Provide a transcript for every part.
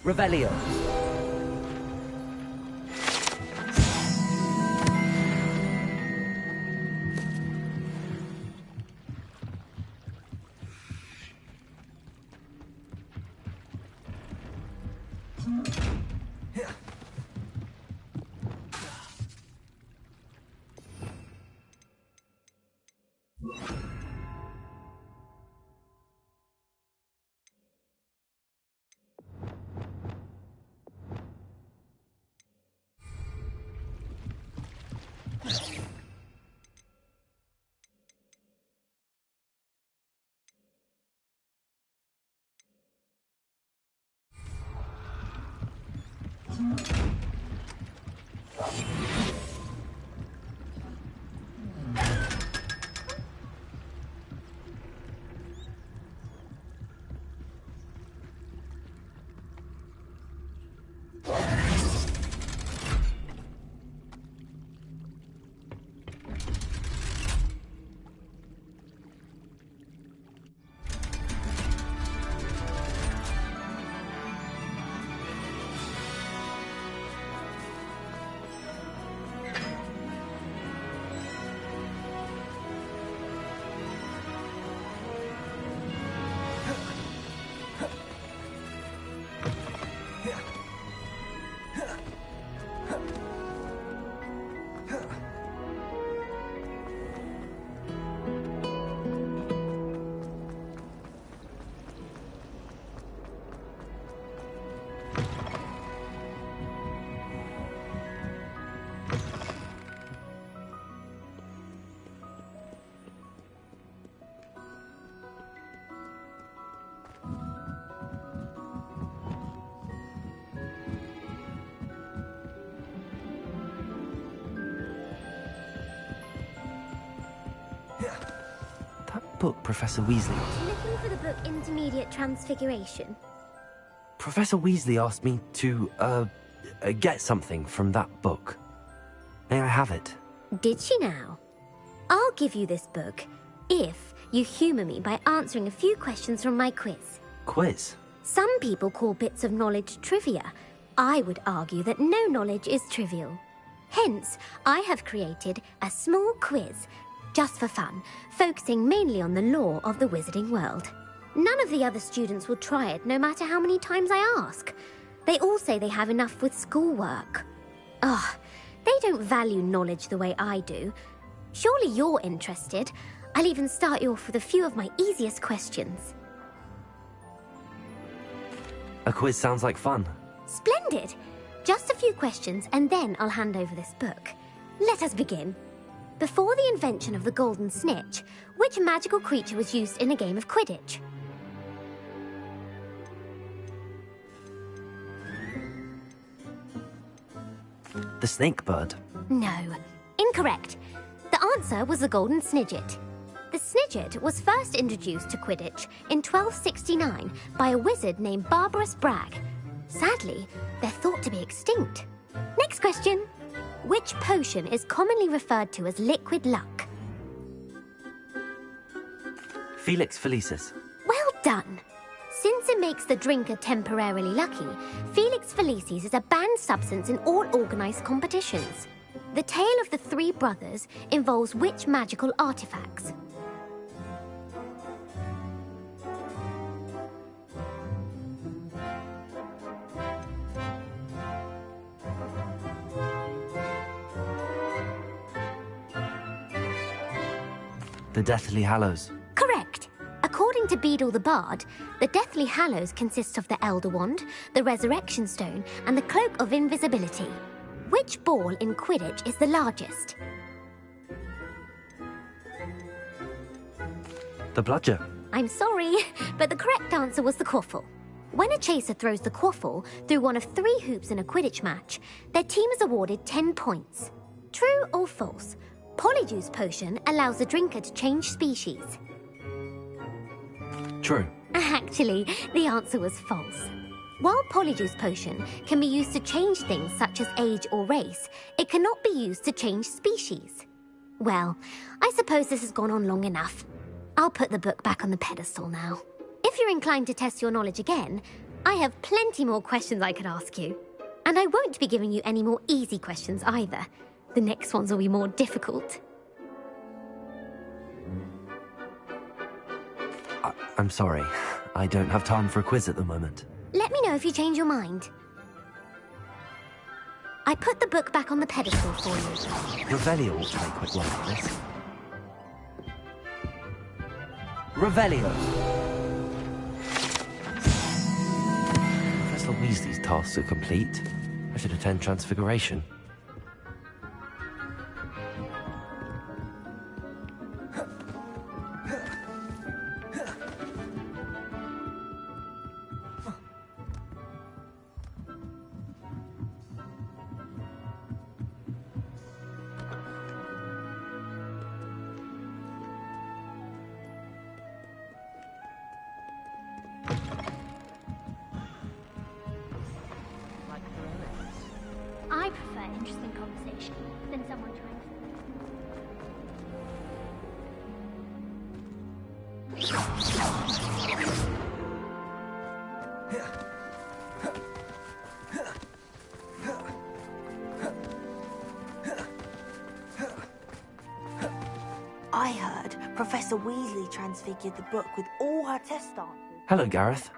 Revelio. That book, Professor Weasley. Looking for the book Intermediate Transfiguration? Professor Weasley asked me to, get something from that book. May I have it? Did she now? I'll give you this book if you humour me by answering a few questions from my quiz. Quiz? Some people call bits of knowledge trivia. I would argue that no knowledge is trivial. Hence, I have created a small quiz, just for fun, focusing mainly on the lore of the wizarding world. None of the other students will try it, no matter how many times I ask. They all say they have enough with schoolwork. Ugh, they don't value knowledge the way I do. Surely you're interested. I'll even start you off with a few of my easiest questions. A quiz sounds like fun. Splendid! Just a few questions and then I'll hand over this book. Let us begin. Before the invention of the golden snitch, which magical creature was used in a game of Quidditch? The snake bird. No. Incorrect. The answer was the golden snidget. The snidget was first introduced to Quidditch in 1269 by a wizard named Barbarous Bragg. Sadly, they're thought to be extinct. Next question. Which potion is commonly referred to as liquid luck? Felix Felicis. Well done. Since it makes the drinker temporarily lucky, Felix Felicis is a banned substance in all organised competitions. The tale of the three brothers involves which magical artifacts? The Deathly Hallows. Correct. According to Beedle the Bard, the Deathly Hallows consists of the Elder Wand, the Resurrection Stone, and the Cloak of Invisibility. Which ball in Quidditch is the largest? The Bludger. I'm sorry, but the correct answer was the quaffle. When a chaser throws the quaffle through one of 3 hoops in a Quidditch match, their team is awarded 10 points. True or false? Polyjuice Potion allows the drinker to change species. True. Actually, the answer was false. While Polyjuice Potion can be used to change things such as age or race, it cannot be used to change species. Well, I suppose this has gone on long enough. I'll put the book back on the pedestal now. If you're inclined to test your knowledge again, I have plenty more questions I could ask you. And I won't be giving you any more easy questions either. The next ones will be more difficult. I'm sorry. I don't have time for a quiz at the moment. Let me know if you change your mind. I put the book back on the pedestal for you. Revelio ought to make quick work of this. Revelio! Professor Weasley's tasks are complete. I should attend Transfiguration. I prefer interesting conversation than someone trying I heard Professor Weasley transfigured the book with all her test answers. Hello, Gareth.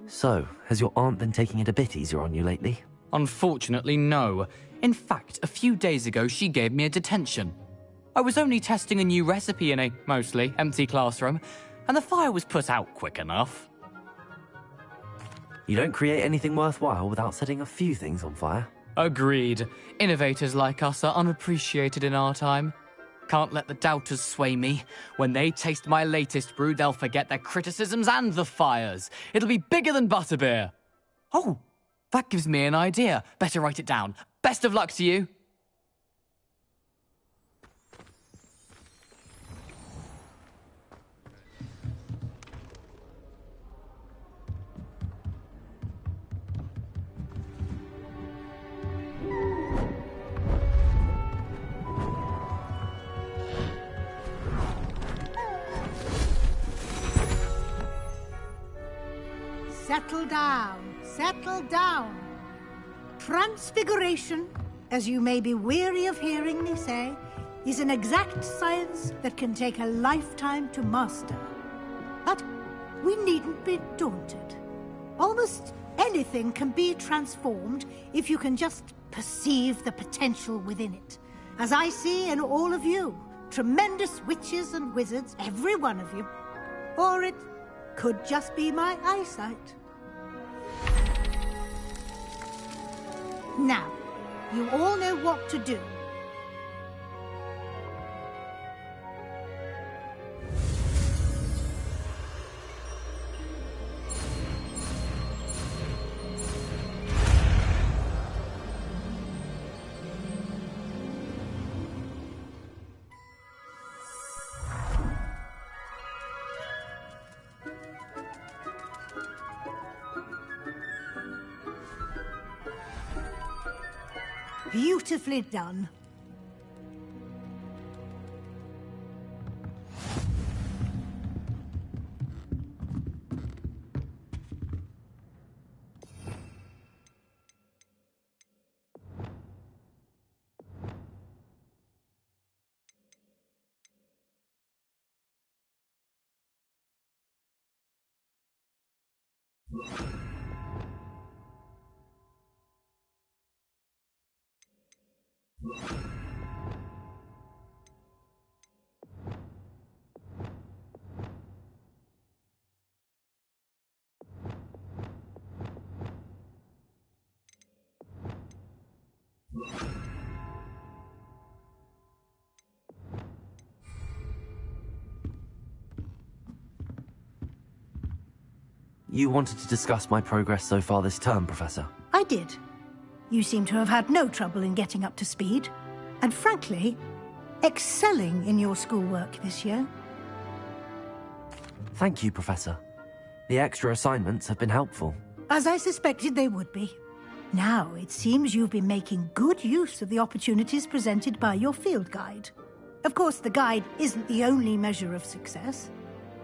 So, has your aunt been taking it a bit easier on you lately? Unfortunately, no. In fact, a few days ago, she gave me a detention. I was only testing a new recipe in a mostly empty classroom, and the fire was put out quick enough. You don't create anything worthwhile without setting a few things on fire. Agreed. Innovators like us are unappreciated in our time. Can't let the doubters sway me. When they taste my latest brew, they'll forget their criticisms and the fires. It'll be bigger than butterbeer. Oh, that gives me an idea. Better write it down. Best of luck to you. Settle down, settle down. Transfiguration, as you may be weary of hearing me say, is an exact science that can take a lifetime to master. But we needn't be daunted. Almost anything can be transformed if you can just perceive the potential within it. As I see in all of you, tremendous witches and wizards, every one of you. Or it could just be my eyesight. Now, you all know what to do. Beautifully done. You wanted to discuss my progress so far this term, Professor. I did. You seem to have had no trouble in getting up to speed. And frankly, excelling in your schoolwork this year. Thank you, Professor. The extra assignments have been helpful. As I suspected they would be. Now, it seems you've been making good use of the opportunities presented by your field guide. Of course, the guide isn't the only measure of success.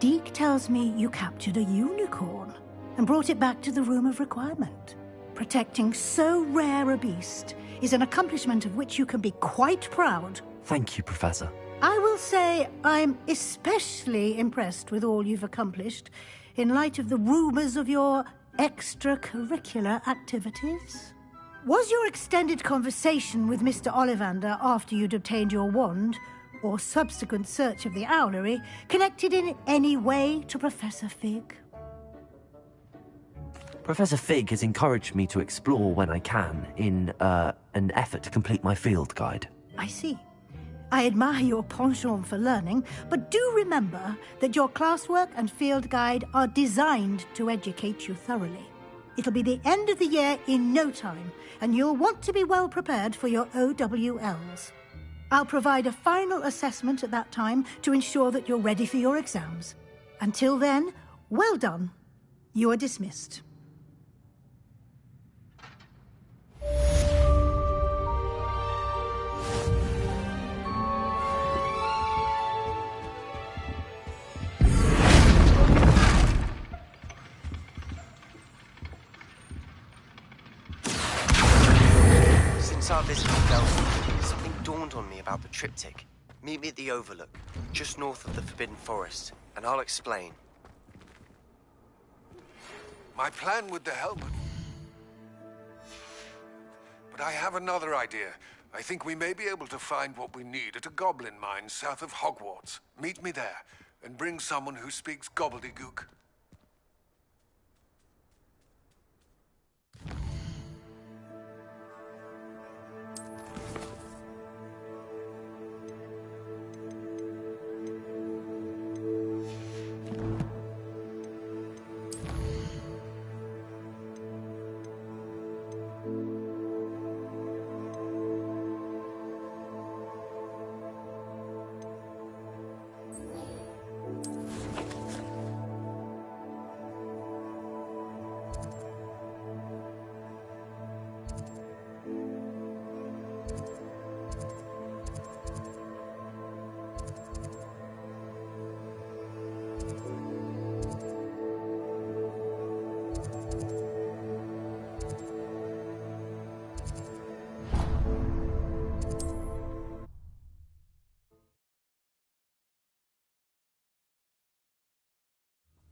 Deke tells me you captured a unicorn. and brought it back to the Room of Requirement. Protecting so rare a beast is an accomplishment of which you can be quite proud. Thank you, Professor. I will say I'm especially impressed with all you've accomplished in light of the rumors of your extracurricular activities. Was your extended conversation with Mr. Ollivander after you'd obtained your wand, or subsequent search of the owlery, connected in any way to Professor Fig? Professor Fig has encouraged me to explore when I can in an effort to complete my field guide. I see. I admire your penchant for learning, but do remember that your classwork and field guide are designed to educate you thoroughly. It'll be the end of the year in no time, and you'll want to be well prepared for your OWLs. I'll provide a final assessment at that time to ensure that you're ready for your exams. Until then, well done. You are dismissed. Since our visit to Delphi, something dawned on me about the triptych. Meet me at the Overlook, just north of the Forbidden Forest, and I'll explain. My plan with the helmet. But I have another idea. I think we may be able to find what we need at a goblin mine south of Hogwarts. Meet me there, and bring someone who speaks gobbledygook.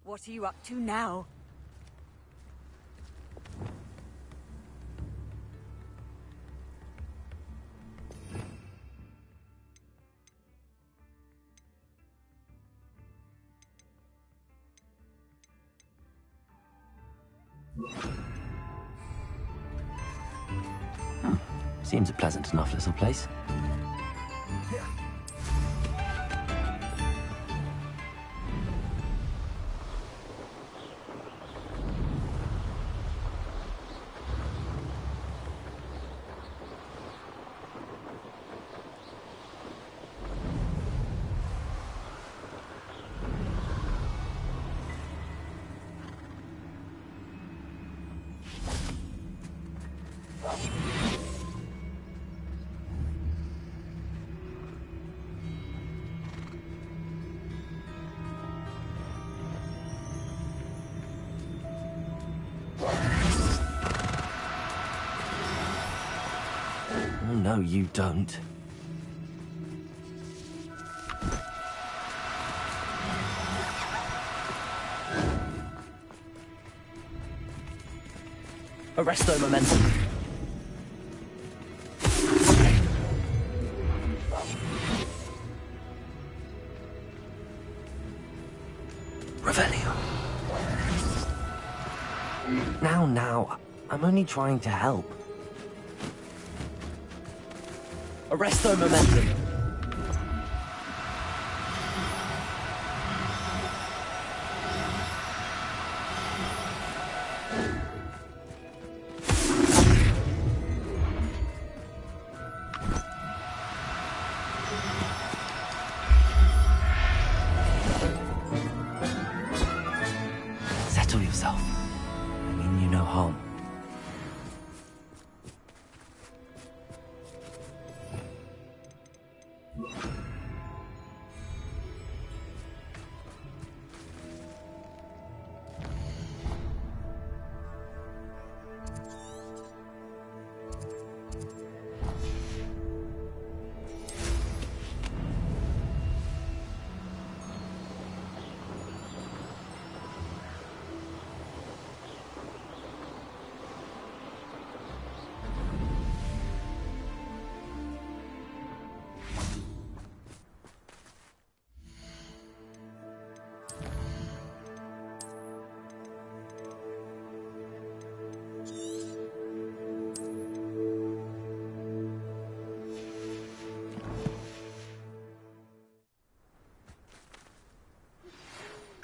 What are you up to now? Seems a pleasant enough little place. Oh, no, you don't. Arresto momentum. Revelio. Now, I'm only trying to help. Arresto momentum. Settle yourself. I mean you no harm.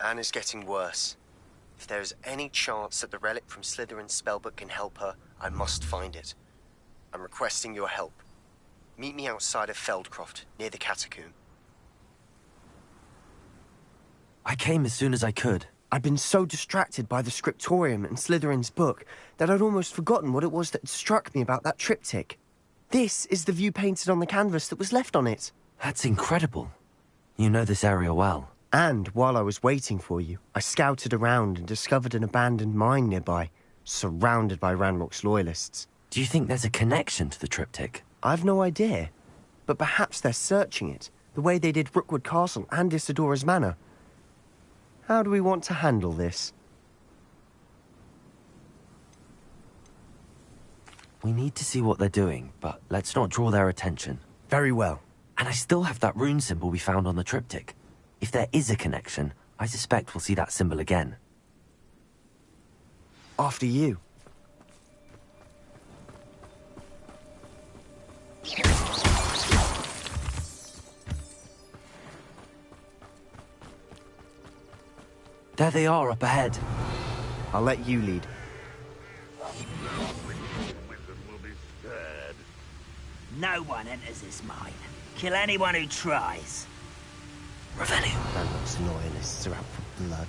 Anna's getting worse. If there is any chance that the relic from Slytherin's spellbook can help her, I must find it. I'm requesting your help. Meet me outside of Feldcroft, near the catacomb. I came as soon as I could. I'd been so distracted by the scriptorium and Slytherin's book that I'd almost forgotten what it was that struck me about that triptych. This is the view painted on the canvas that was left on it. That's incredible. You know this area well. And while I was waiting for you, I scouted around and discovered an abandoned mine nearby, surrounded by Ranrock's loyalists. Do you think there's a connection to the triptych? I've no idea, but perhaps they're searching it, the way they did Rookwood Castle and Isidora's Manor. How do we want to handle this? We need to see what they're doing, but let's not draw their attention. Very well. And I still have that rune symbol we found on the triptych. If there is a connection, I suspect we'll see that symbol again. After you. There they are up ahead. I'll let you lead. No one enters this mine. Kill anyone who tries. Revelio. Ranrock's loyalists are out for blood.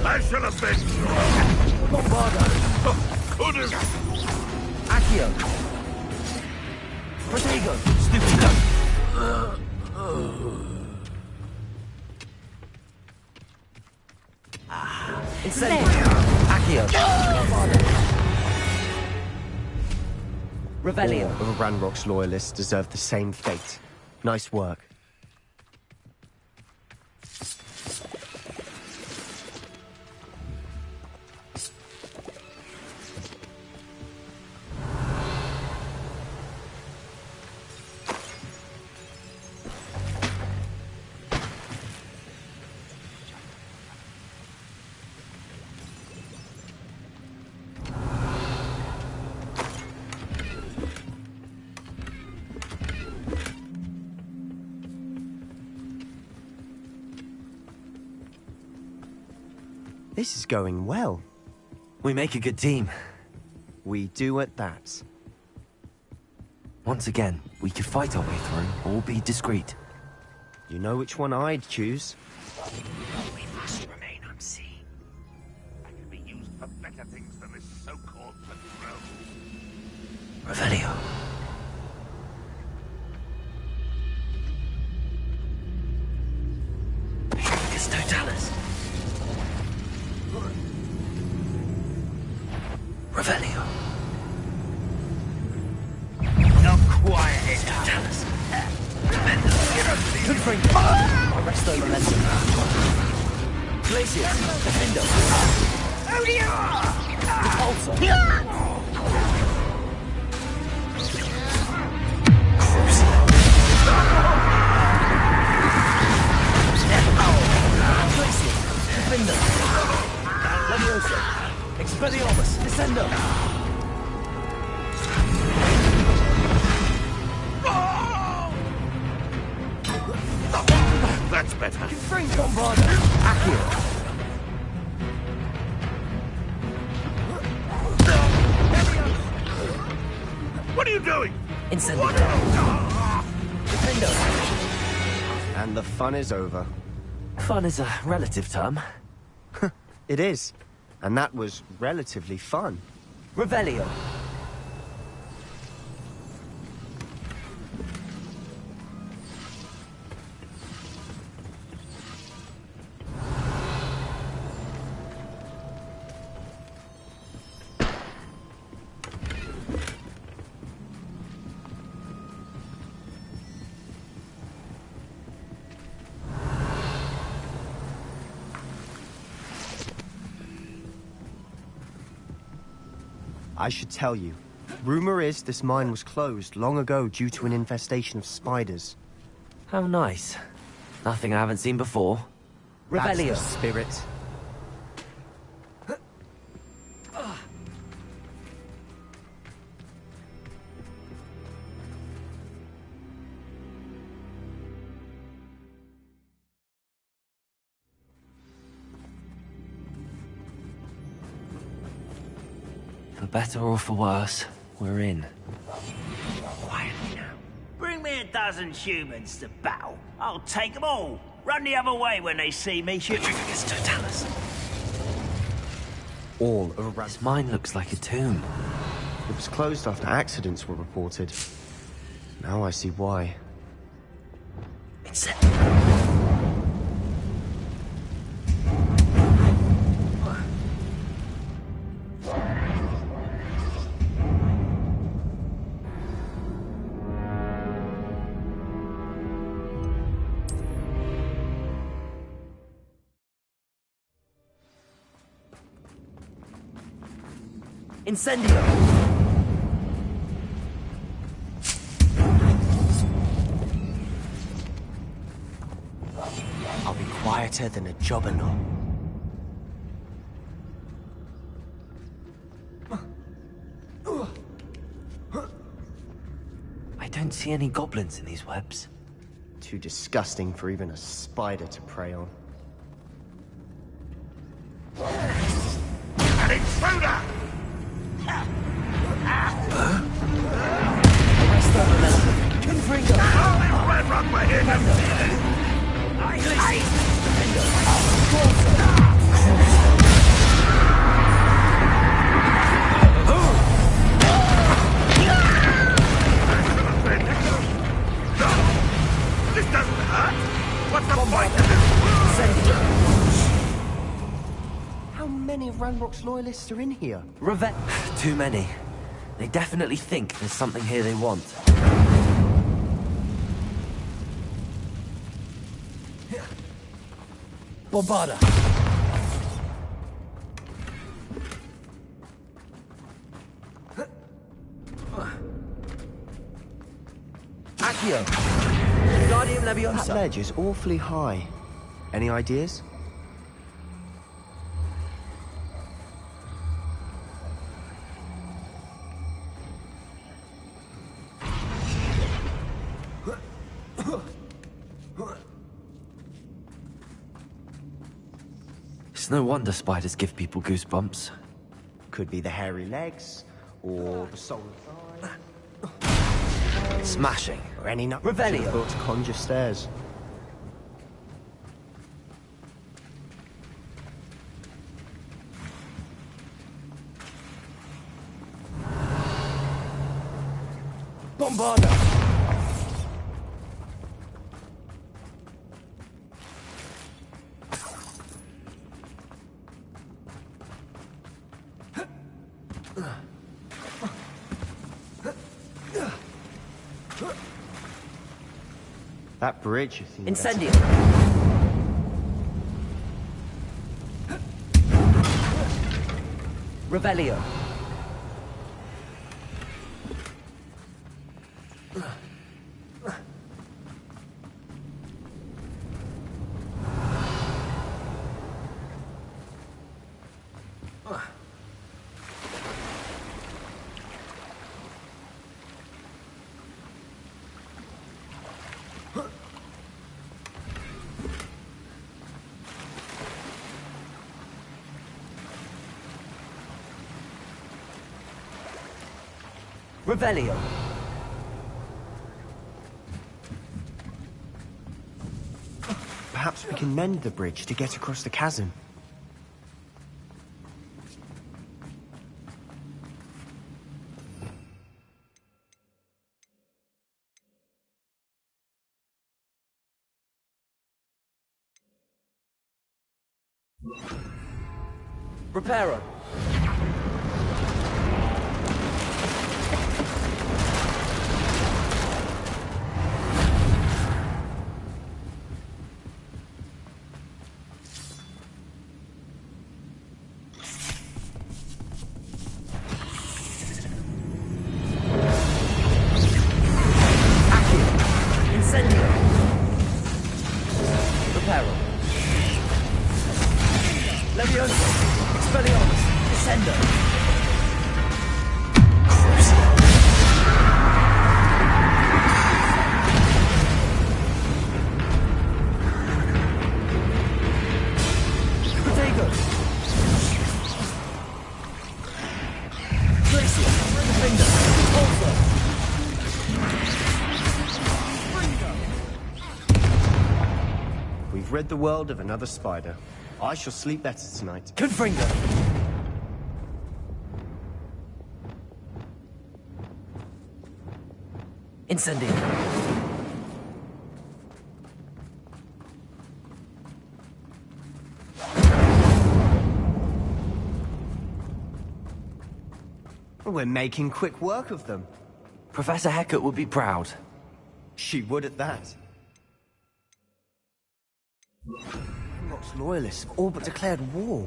I shall have been. Bombardo. Could have. Accio. Protego. Stupido. Incendio. Accio. Revelio. All of Ranrock's loyalists deserve the same fate. Nice work. This is going well. We make a good team. We do at that. Once again, we could fight our way through, or be discreet. You know which one I'd choose. We must remain unseen. I can be used for better things than this so-called patrol. Revelio. It's Totalis. Revelio. Not quiet It's enough. Totalis. Confringo. Arresto Momentum. Glacius. Defendo. Repulsor. Glacius. Defendo. Leviosa. Expelliarmus. Descendo. That's better. Confringo. Bombardo. Accio. What are you doing? Incendio. Defendo. And the fun is over. Fun is a relative term. It is. And that was relatively fun. Revelio. I should tell you. Rumor is this mine was closed long ago due to an infestation of spiders. How nice. Nothing I haven't seen before. That's the Revelio. spirit. For better or for worse, we're in. Quietly now. Bring me a dozen humans to battle. I'll take them all. Run the other way when they see me. It's Totalis. All around. This mine looks like a tomb. It was closed after accidents were reported. Now I see why. It's it. Incendio! I'll be quieter than a jobberknoll. I don't see any goblins in these webs. Too disgusting for even a spider to prey on. An intruder! Oh, red run, we're here to This doesn't hurt! What's the point of this? How many Ranrock's loyalists are in here? Too many. They definitely think there's something here they want. Bombarda! Accio! Guardian That Leviosa! ledge is awfully high. Any ideas? It's no wonder spiders give people goosebumps. Could be the hairy legs, or the soul Smashing. or any nut Revelio. thought to conjure stairs. Bombarda! That bridge, you think? Incendio! Revelio! Revelio! Perhaps we can mend the bridge to get across the chasm. Repairer! We've rid the world of another spider. I shall sleep better tonight. Confringo! Incendio! We're making quick work of them. Professor Hecat would be proud. She would at that. Hemlock's loyalists have all but declared war.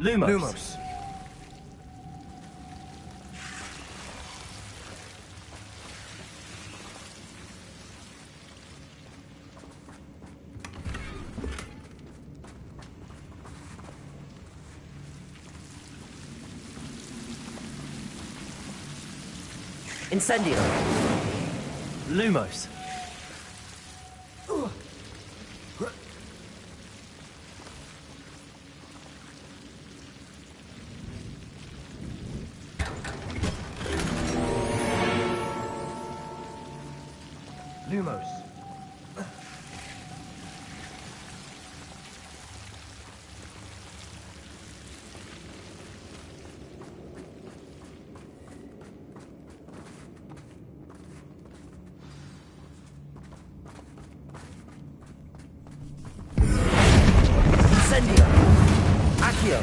Lumos. Incendio. Lumos. Lumos. Incendio. Accio.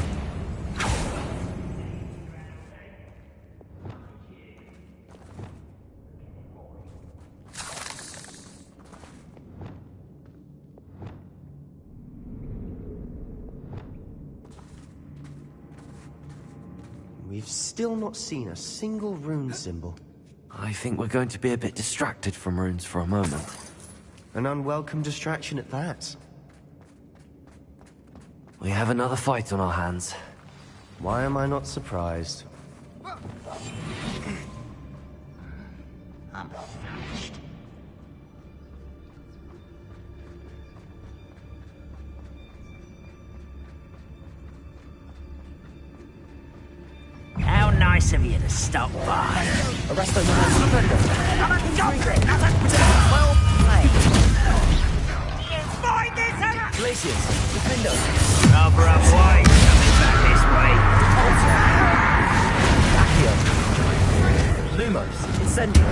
We've still not seen a single rune symbol. I think we're going to be a bit distracted from runes for a moment. An unwelcome distraction at that. We have another fight on our hands. Why am I not surprised? I'm famished. How nice of you to stop by. Arresto man. I'm a goblin, not a dog. Well played. You find this out? Glaciers. Defendo. Cover up wide. Coming back this way. Accio. Lumos. Incendio.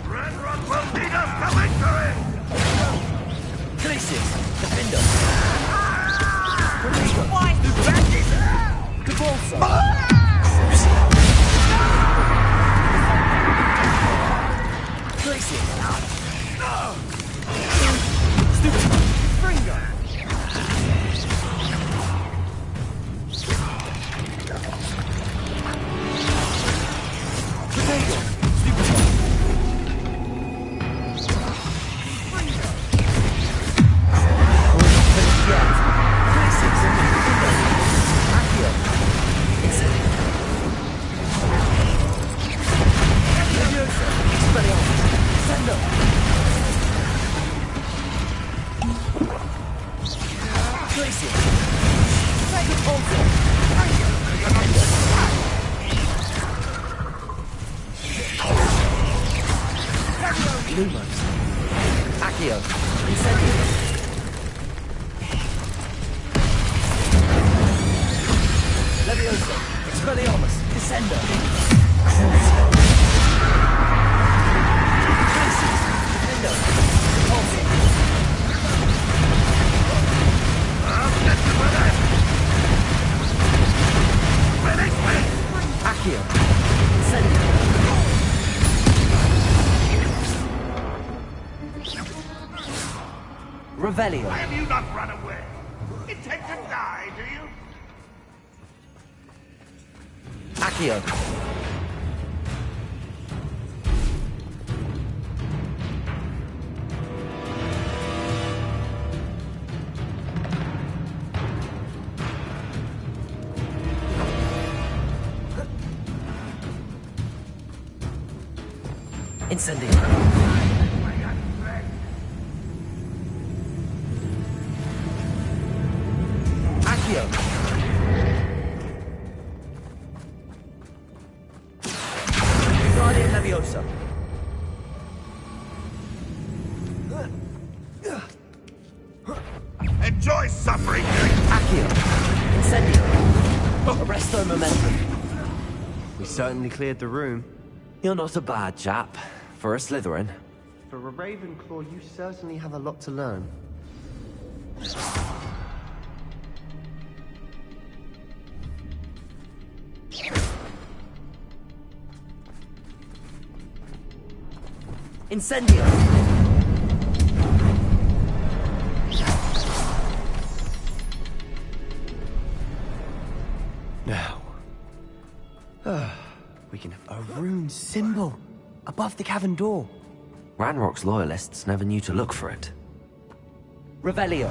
Red Rock will need us to victory! Glaciers. Defendo. Why? Bandits! Cabalso. Glaciers. Stupid. Fringo. Potato. Stupid. Glacier! Second Pulsar! Lumos. Accio. Incendio. Leviosa. Expelliarmus. Descender. Glacier. Defender. Pulsar. Accio. Incendio. Revelio. Why have you not run away? Intend to die, do you? Accio. Incendio. Accio. Guardian Leviosa. Enjoy suffering! Accio. Incendio. Arresto Momentum. We certainly cleared the room. You're not a bad chap. For a Slytherin. For a Ravenclaw, you certainly have a lot to learn. Incendio! Now. We can have a rune symbol above the cavern door. Ranrock's loyalists never knew to look for it. Revelio.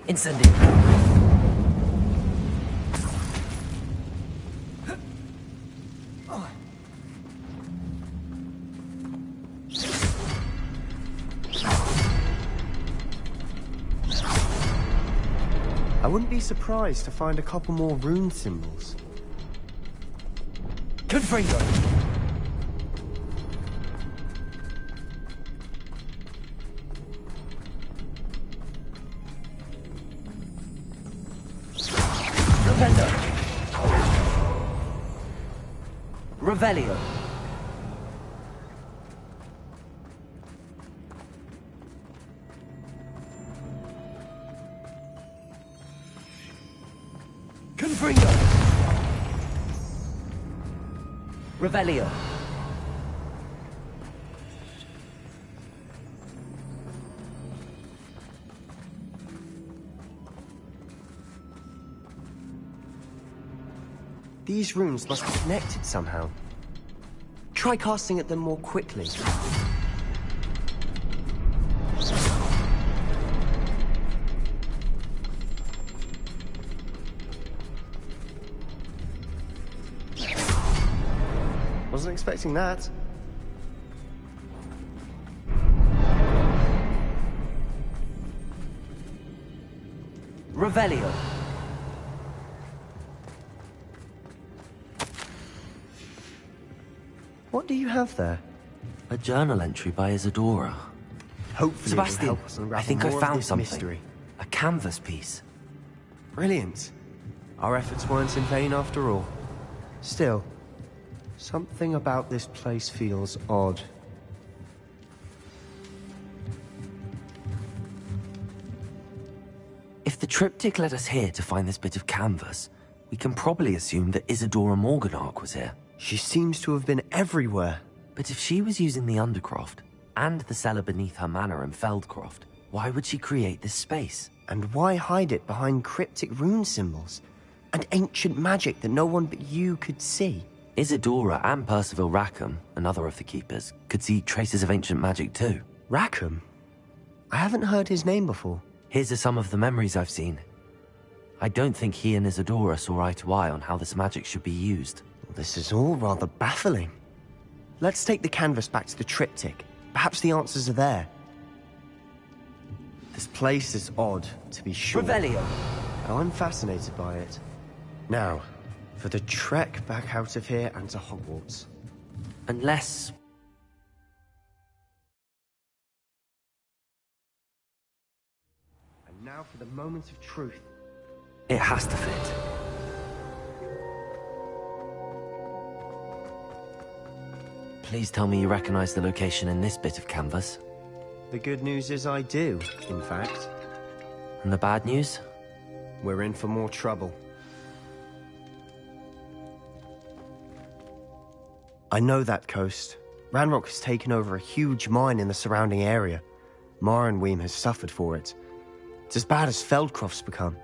Incendio. I wouldn't be surprised to find a couple more rune symbols. Confringo. Propendo. Revelio. Confringo. Revelio. These runes must be connected somehow. Try casting at them more quickly. Wasn't expecting that. Revelio. What do you have there? A journal entry by Isadora. Hopefully Sebastian, it will help us I unravel think I more of found this something. mystery. A canvas piece. Brilliant. Our efforts weren't in vain after all. Still, something about this place feels odd. If the triptych led us here to find this bit of canvas, we can probably assume that Isadora Morganach was here. She seems to have been everywhere. But if she was using the Undercroft, and the cellar beneath her manor in Feldcroft, why would she create this space? And why hide it behind cryptic rune symbols? And ancient magic that no one but you could see? Isadora and Percival Rackham, another of the Keepers, could see traces of ancient magic too. Rackham? I haven't heard his name before. Here's some of the memories I've seen. I don't think he and Isadora saw eye to eye on how this magic should be used. This is all rather baffling. Let's take the canvas back to the triptych. Perhaps the answers are there. This place is odd, to be sure. Revelio! I'm fascinated by it. Now, for the trek back out of here and to Hogwarts. Unless... And now for the moment of truth. It has to fit. Please tell me you recognize the location in this bit of canvas. The good news is I do, in fact. And the bad news? We're in for more trouble. I know that coast. Ranrock has taken over a huge mine in the surrounding area. Mornweem has suffered for it. It's as bad as Feldcroft's become.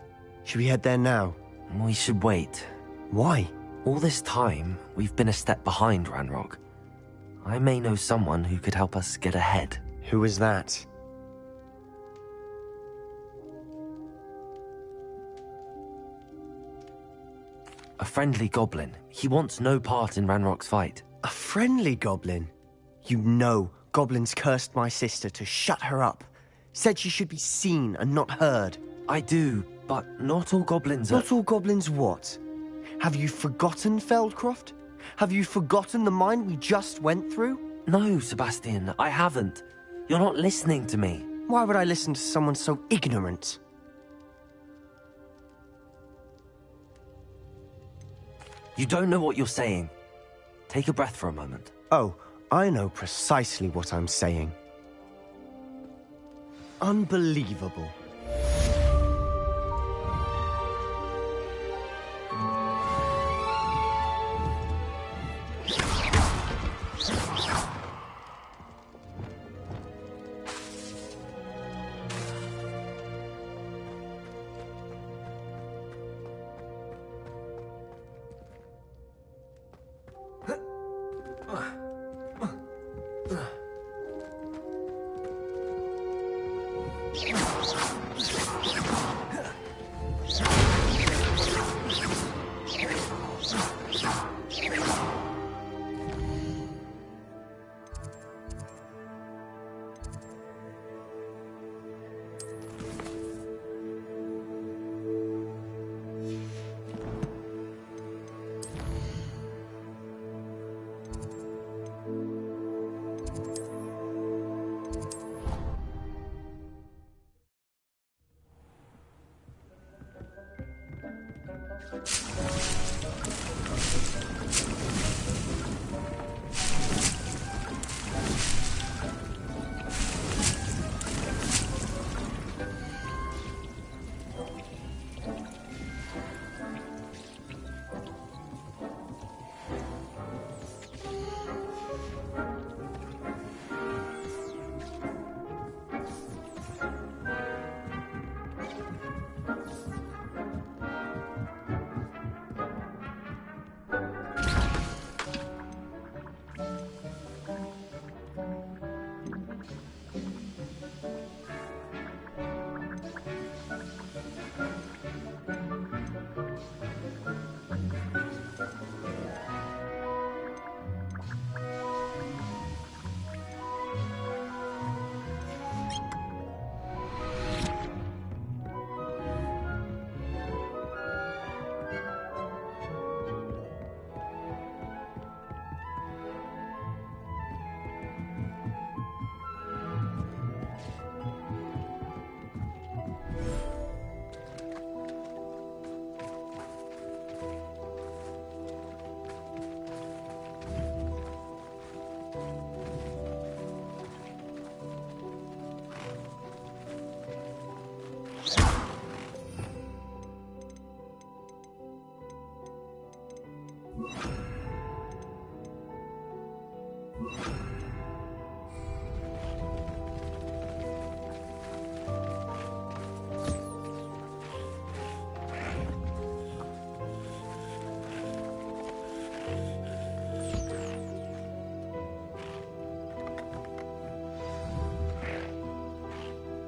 Should we head there now? We should wait. Why? All this time, we've been a step behind Ranrock. I may know someone who could help us get ahead. Who is that? A friendly goblin. He wants no part in Ranrock's fight. A friendly goblin? You know, goblins cursed my sister to shut her up. Said she should be seen and not heard. I do, but not all goblins are... Not all goblins what? Have you forgotten Feldcroft? Have you forgotten the mine we just went through? No, Sebastian, I haven't. You're not listening to me. Why would I listen to someone so ignorant? You don't know what you're saying. Take a breath for a moment. Oh, I know precisely what I'm saying. Unbelievable.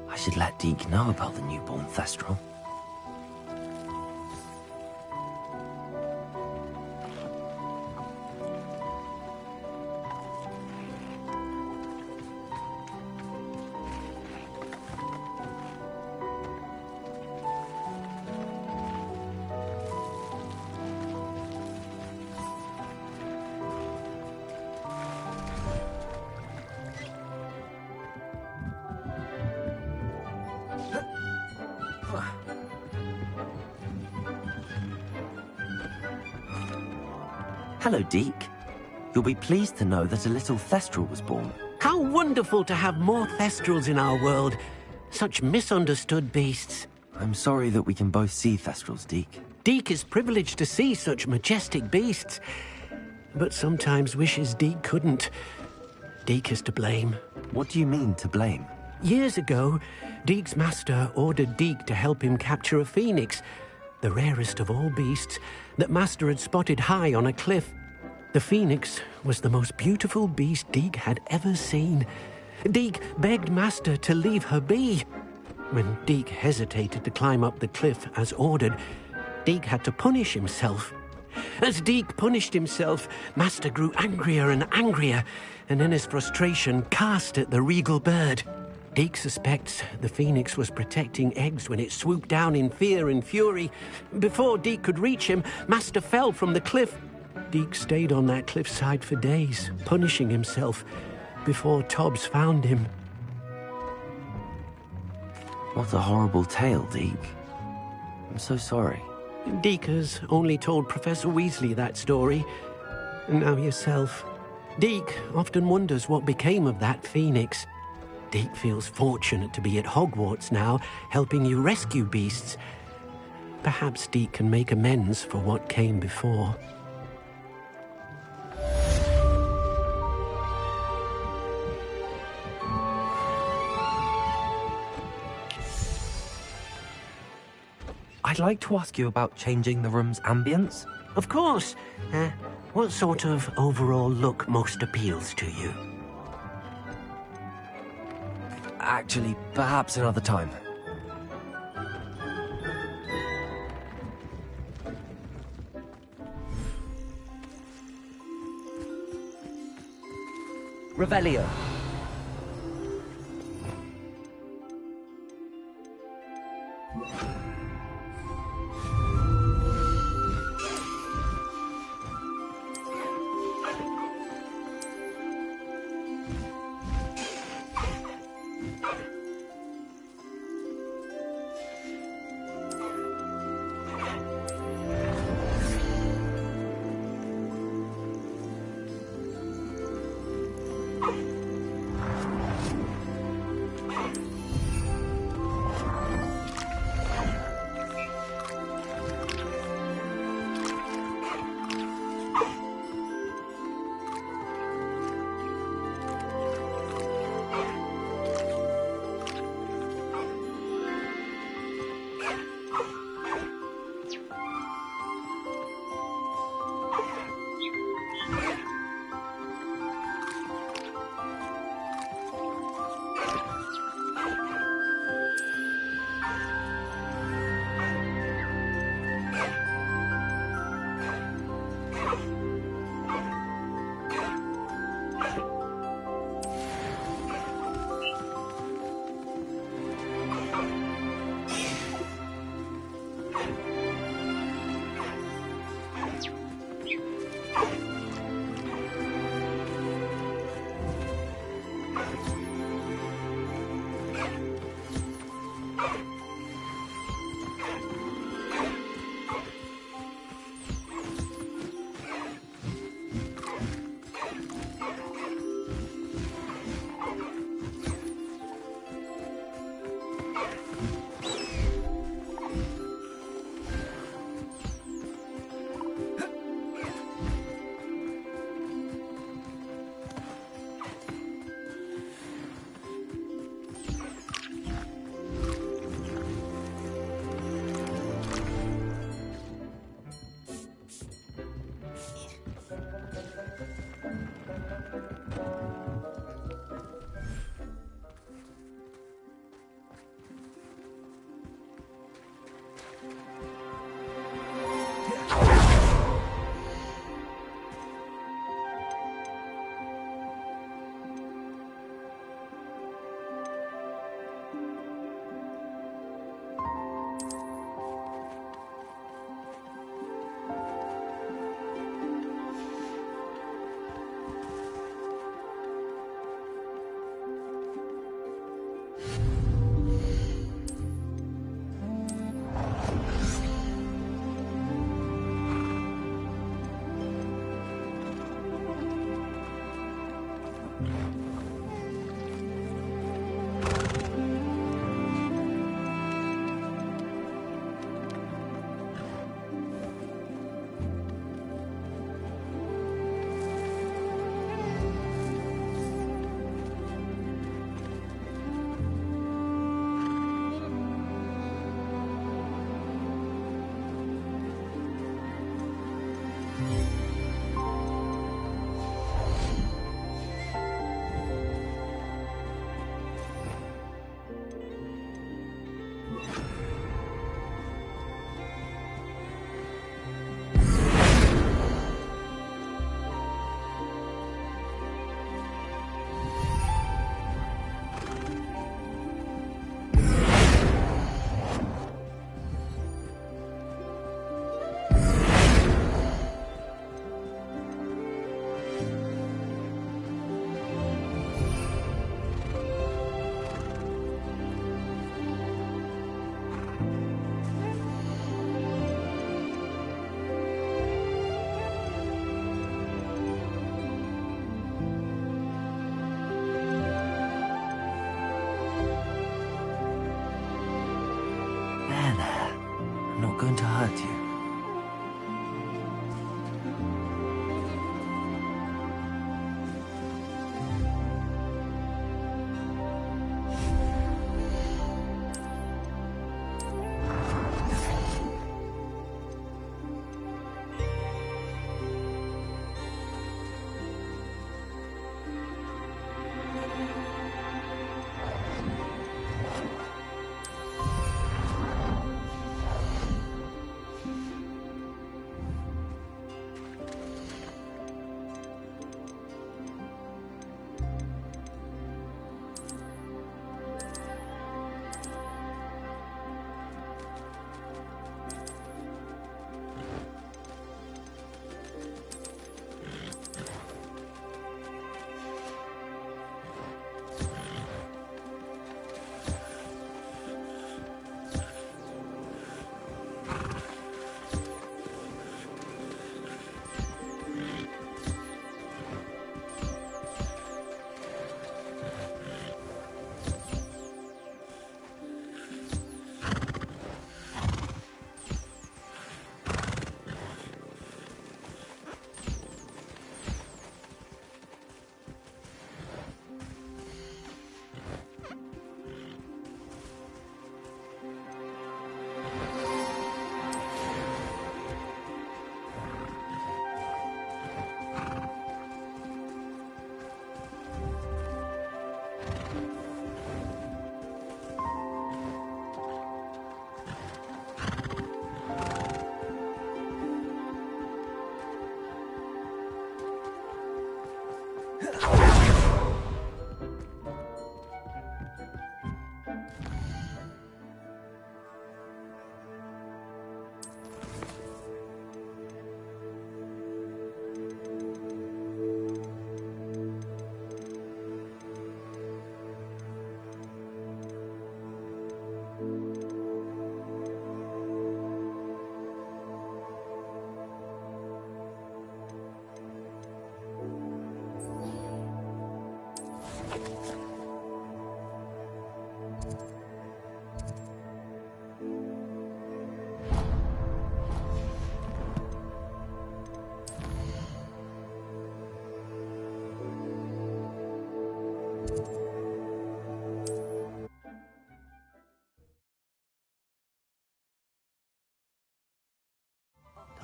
I should let Deke know about the newborn Thestral. Hello, Deke. You'll be pleased to know that a little Thestral was born. How wonderful to have more Thestrals in our world. Such misunderstood beasts. I'm sorry that we can both see Thestrals, Deke. Deke is privileged to see such majestic beasts, but sometimes wishes Deke couldn't. Deke is to blame. What do you mean, to blame? Years ago, Deke's master ordered Deke to help him capture a phoenix, the rarest of all beasts, that master had spotted high on a cliff. The phoenix was the most beautiful beast Deke had ever seen. Deke begged master to leave her be. When Deke hesitated to climb up the cliff as ordered, Deke had to punish himself. As Deke punished himself, master grew angrier and angrier, and in his frustration cast at the regal bird. Deke suspects the phoenix was protecting eggs when it swooped down in fear and fury. Before Deke could reach him, master fell from the cliff. Deke stayed on that cliffside for days, punishing himself, before Tobbs found him. What a horrible tale, Deke. I'm so sorry. Deke has only told Professor Weasley that story, and now yourself. Deke often wonders what became of that phoenix. Deke feels fortunate to be at Hogwarts now, helping you rescue beasts. Perhaps Deke can make amends for what came before. I'd like to ask you about changing the room's ambience. Of course. What sort of overall look most appeals to you? Actually, perhaps another time. Revelio.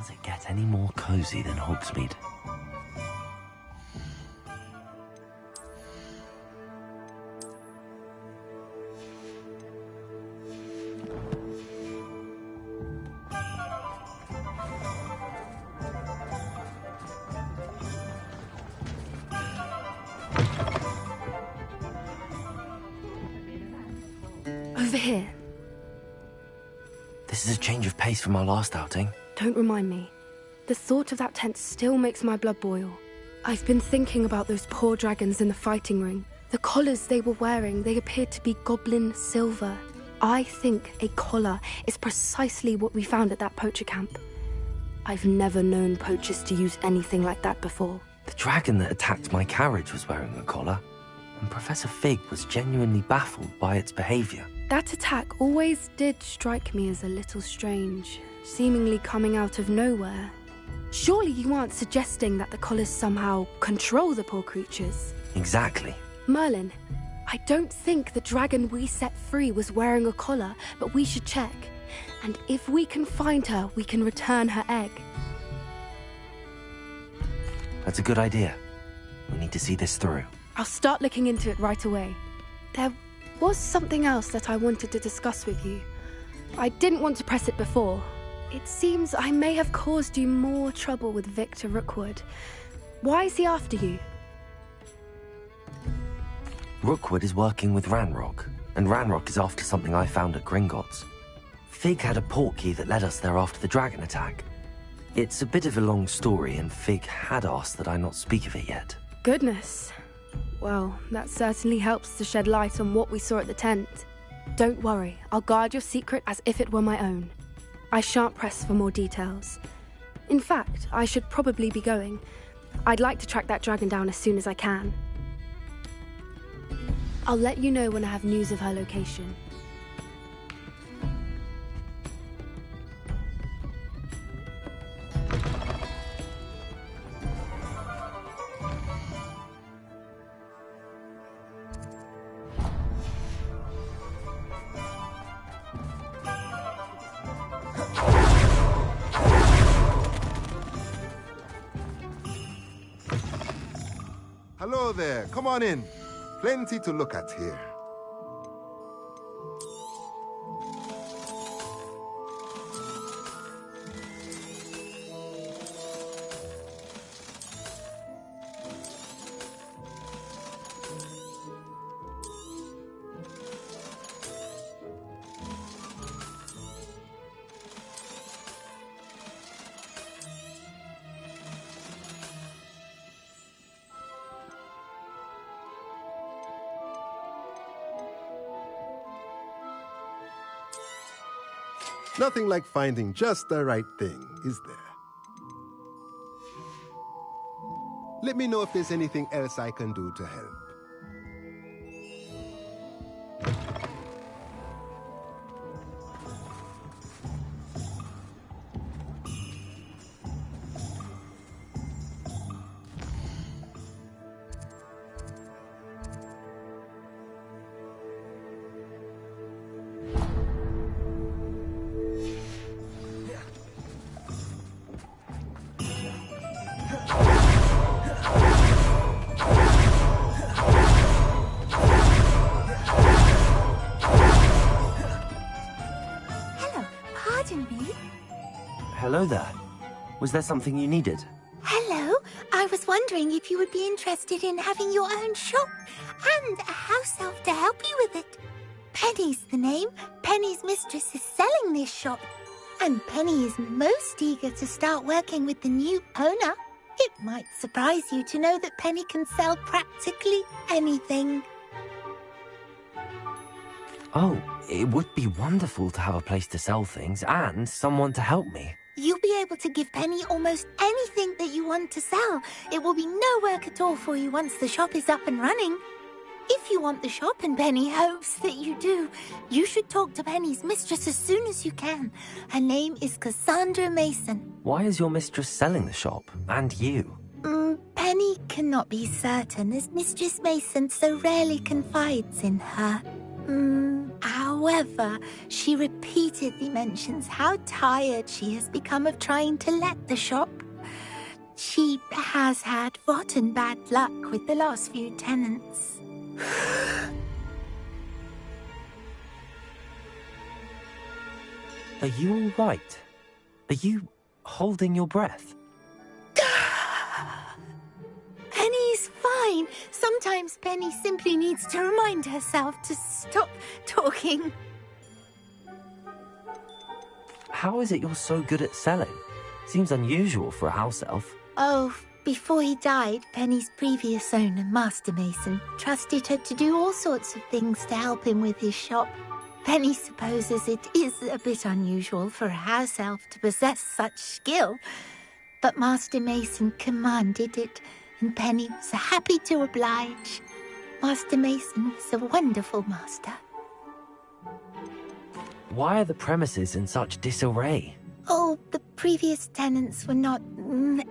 Does it get any more cozy than Hogsmeade? Over here. This is a change of pace from our last outing. Don't remind me. The thought of that tent still makes my blood boil. I've been thinking about those poor dragons in the fighting ring. The collars they were wearing, they appeared to be goblin silver. I think a collar is precisely what we found at that poacher camp. I've never known poachers to use anything like that before. The dragon that attacked my carriage was wearing a collar, and Professor Fig was genuinely baffled by its behavior. That attack always did strike me as a little strange, seemingly coming out of nowhere. Surely you aren't suggesting that the collars somehow control the poor creatures? Exactly. Merlin, I don't think the dragon we set free was wearing a collar, but we should check. And if we can find her, we can return her egg. That's a good idea. We need to see this through. I'll start looking into it right away. There was something else that I wanted to discuss with you. I didn't want to press it before. It seems I may have caused you more trouble with Victor Rookwood. Why is he after you? Rookwood is working with Ranrock, and Ranrock is after something I found at Gringotts. Fig had a portkey that led us there after the dragon attack. It's a bit of a long story, and Fig had asked that I not speak of it yet. Goodness. Well, that certainly helps to shed light on what we saw at the tent. Don't worry, I'll guard your secret as if it were my own. I shan't press for more details. In fact, I should probably be going. I'd like to track that dragon down as soon as I can. I'll let you know when I have news of her location. Hello there, come on in. Plenty to look at here. Nothing like finding just the right thing, is there? Let me know if there's anything else I can do to help. Hello there. Was there something you needed? Hello. I was wondering if you would be interested in having your own shop and a house elf to help you with it. Penny's the name. Penny's mistress is selling this shop. And Penny is most eager to start working with the new owner. It might surprise you to know that Penny can sell practically anything. Oh, it would be wonderful to have a place to sell things and someone to help me. You'll be able to give Penny almost anything that you want to sell. It will be no work at all for you once the shop is up and running. If you want the shop and Penny hopes that you do, you should talk to Penny's mistress as soon as you can. Her name is Cassandra Mason. Why is your mistress selling the shop? And you? Penny cannot be certain, as Mistress Mason so rarely confides in her. However, she repeatedly mentions how tired she has become of trying to let the shop. She has had rotten bad luck with the last few tenants. Are you all right? Are you holding your breath? Penny's fine. Sometimes Penny simply needs to remind herself to stop talking. How is it you're so good at selling? Seems unusual for a house elf. Oh, before he died, Penny's previous owner, Master Mason, trusted her to do all sorts of things to help him with his shop. Penny supposes it is a bit unusual for a house elf to possess such skill, but Master Mason commanded it, and Penny was happy to oblige. Master Mason was a wonderful master. Why are the premises in such disarray? Oh, the previous tenants were not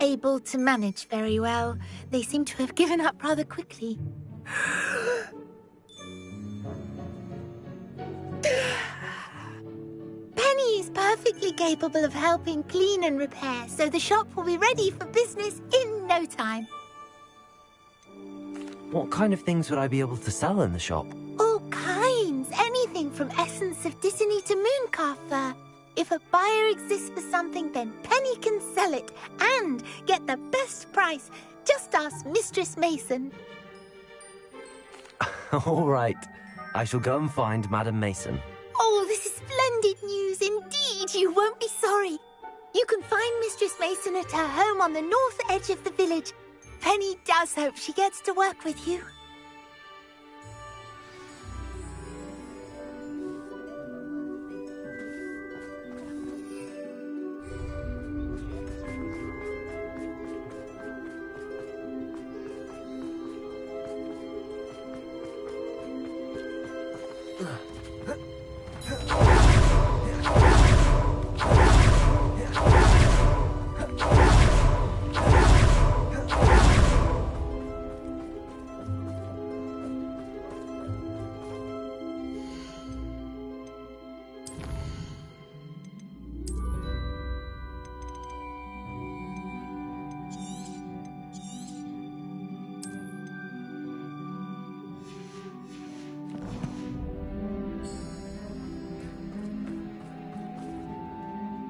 able to manage very well. They seem to have given up rather quickly. Penny is perfectly capable of helping clean and repair, so the shop will be ready for business in no time. What kind of things would I be able to sell in the shop? All kinds. Anything from essence of Disney to mooncalf fur. If a buyer exists for something, then Penny can sell it and get the best price. Just ask Mistress Mason. All right. I shall go and find Madam Mason. Oh, this is splendid news indeed. You won't be sorry. You can find Mistress Mason at her home on the north edge of the village. Penny does hope she gets to work with you.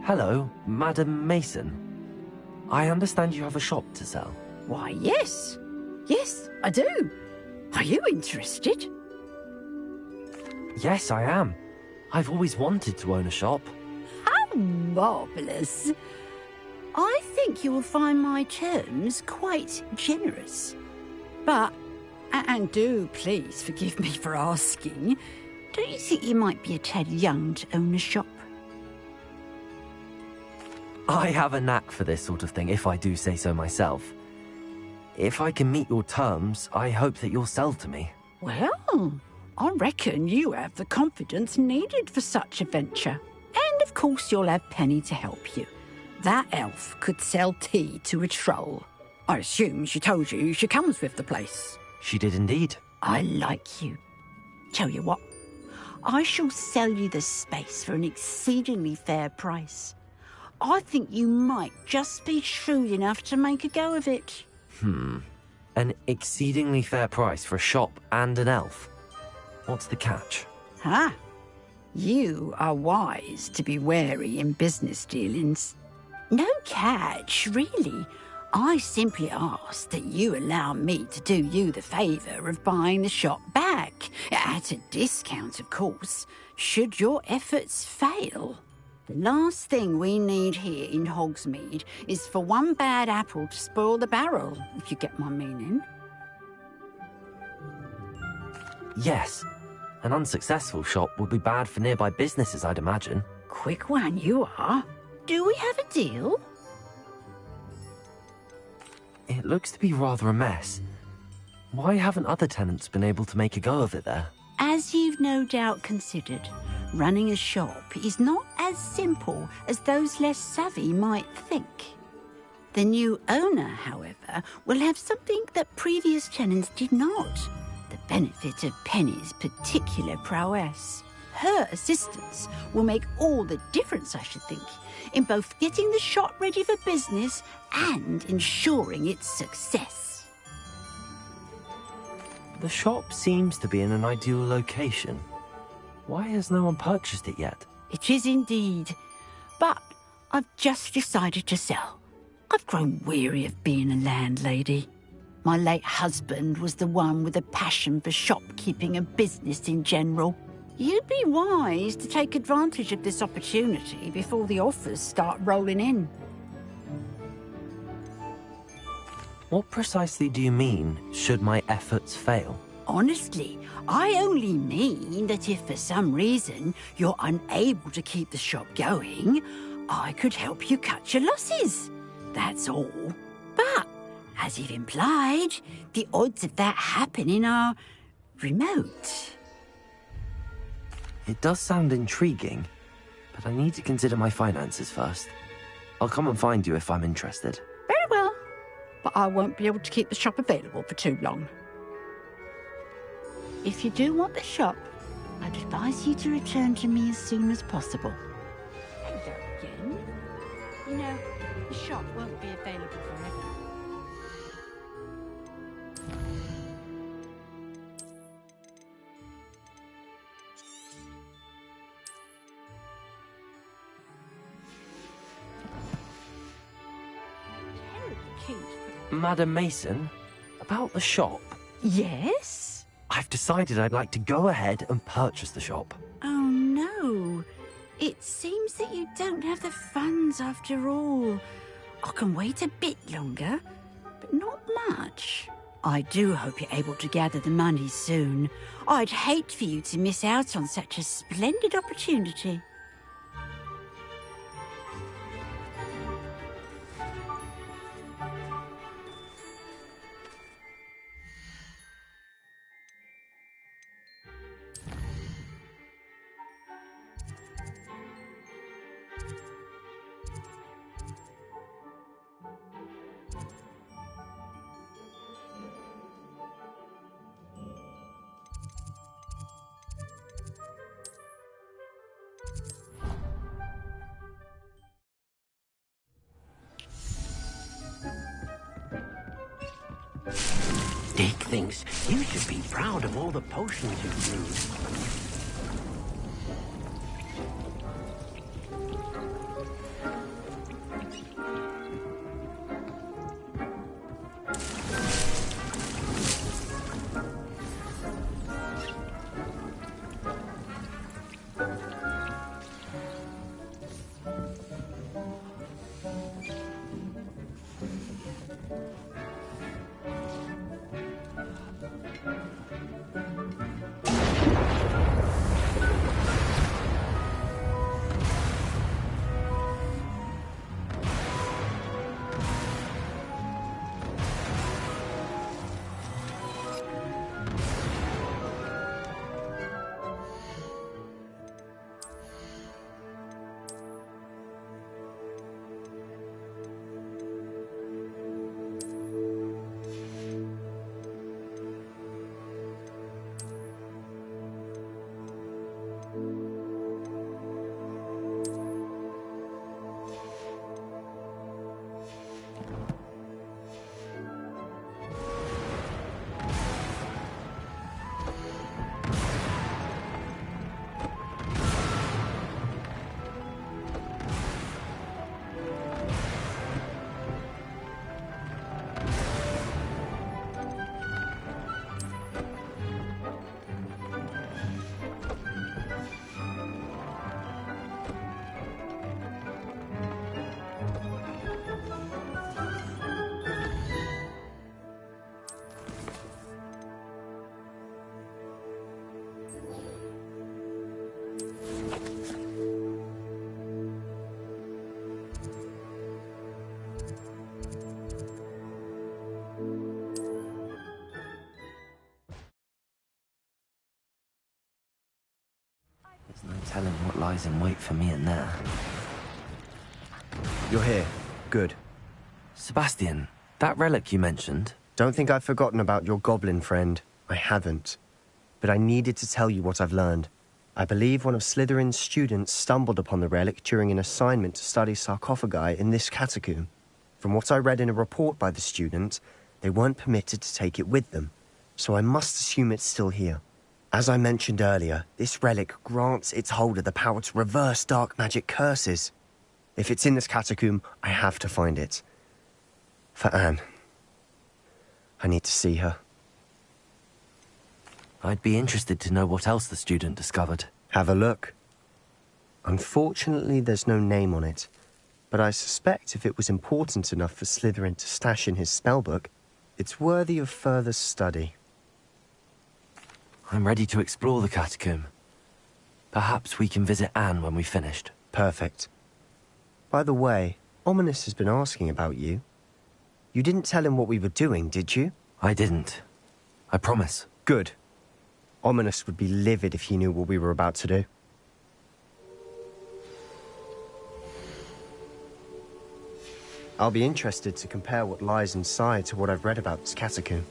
Hello, Madam Mason. I understand you have a shop to sell. Why, yes. Yes, I do. Are you interested? Yes, I am. I've always wanted to own a shop. How marvellous. I think you will find my terms quite generous. But, and do please forgive me for asking, don't you think you might be a tad young to own a shop? I have a knack for this sort of thing, if I do say so myself. If I can meet your terms, I hope that you'll sell to me. Well, I reckon you have the confidence needed for such a venture. And of course you'll have Penny to help you. That elf could sell tea to a troll. I assume she told you she comes with the place. She did indeed. I like you. Tell you what, I shall sell you the space for an exceedingly fair price. I think you might just be shrewd enough to make a go of it. An exceedingly fair price for a shop and an elf. What's the catch? Ah, you are wise to be wary in business dealings. No catch, really. I simply ask that you allow me to do you the favour of buying the shop back, at a discount, of course, should your efforts fail. The last thing we need here in Hogsmeade is for one bad apple to spoil the barrel, if you get my meaning. Yes. An unsuccessful shop would be bad for nearby businesses, I'd imagine. Quick one you are. Do we have a deal? It looks to be rather a mess. Why haven't other tenants been able to make a go of it there? As you've no doubt considered, running a shop is not as simple as those less savvy might think. The new owner, however, will have something that previous tenants did not. The benefit of Penny's particular prowess. Her assistance will make all the difference, I should think, in both getting the shop ready for business and ensuring its success. The shop seems to be in an ideal location. Why has no one purchased it yet? It is indeed, but I've just decided to sell. I've grown weary of being a landlady. My late husband was the one with a passion for shopkeeping and business in general. You'd be wise to take advantage of this opportunity before the offers start rolling in. What precisely do you mean, should my efforts fail? Honestly, I only mean that if for some reason you're unable to keep the shop going, I could help you cut your losses. That's all. But, as you've implied, the odds of that happening are remote. It does sound intriguing, but I need to consider my finances first. I'll come and find you if I'm interested. Very well, but I won't be able to keep the shop available for too long. If you do want the shop, I'd advise you to return to me as soon as possible. Hello again. You know, the shop won't be available forever. Madam Mason, about the shop. Yes? I've decided I'd like to go ahead and purchase the shop. Oh no. It seems that you don't have the funds after all. I can wait a bit longer, but not much. I do hope you're able to gather the money soon. I'd hate for you to miss out on such a splendid opportunity. Dick thinks you should be proud of all the potions you've brewed. telling what lies in wait for me in there. You're here. Good. Sebastian, that relic you mentioned... Don't think I've forgotten about your goblin friend. I haven't. But I needed to tell you what I've learned. I believe one of Slytherin's students stumbled upon the relic during an assignment to study sarcophagi in this catacomb. From what I read in a report by the student, they weren't permitted to take it with them, so I must assume it's still here. As I mentioned earlier, this relic grants its holder the power to reverse dark magic curses. If it's in this catacomb, I have to find it. For Anne. I need to see her. I'd be interested to know what else the student discovered. Have a look. Unfortunately, there's no name on it, but I suspect if it was important enough for Slytherin to stash in his spellbook, it's worthy of further study. I'm ready to explore the catacomb. Perhaps we can visit Anne when we've finished. Perfect. By the way, Ominous has been asking about you. You didn't tell him what we were doing, did you? I didn't. I promise. Good. Ominous would be livid if he knew what we were about to do. I'll be interested to compare what lies inside to what I've read about this catacomb.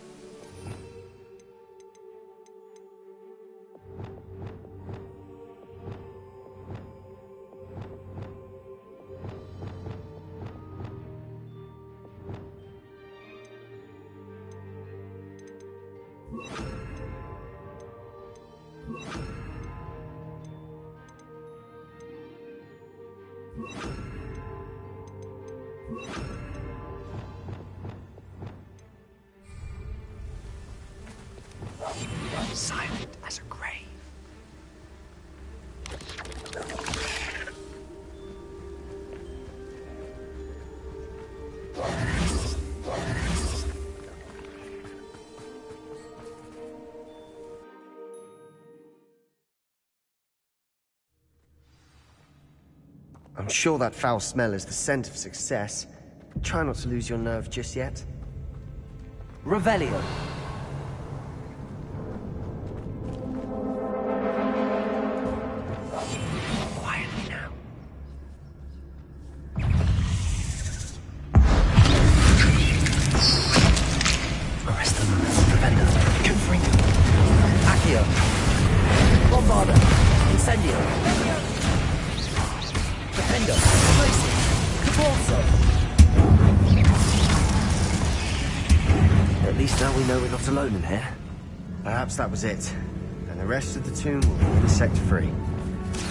Silent as a grave. I'm sure that foul smell is the scent of success. Try not to lose your nerve just yet. Revelio. Quietly now. Arrest them. Defender. Confringo. Accio. Bombarda. Incendio. Defender. Placing. Cabalso. At least now we know we're not alone in here. Perhaps that was it. And the rest of the tomb will be insect-free.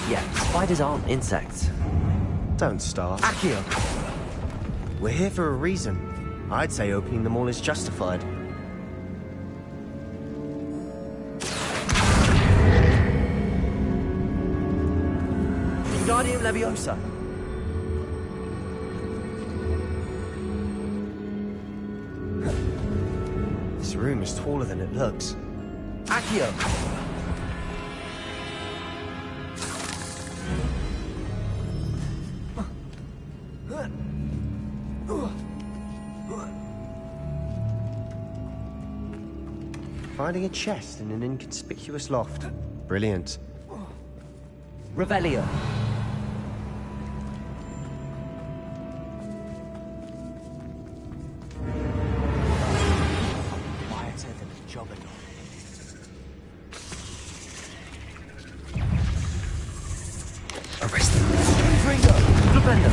Yeah, spiders aren't insects. Don't start. Accio! We're here for a reason. I'd say opening them all is justified. Wingardium Leviosa. This room is taller than it looks. Accio! Finding a chest in an inconspicuous loft. Brilliant. Revelio. Quieter than a jobberknoll. Arrest them. Ringo. Defender.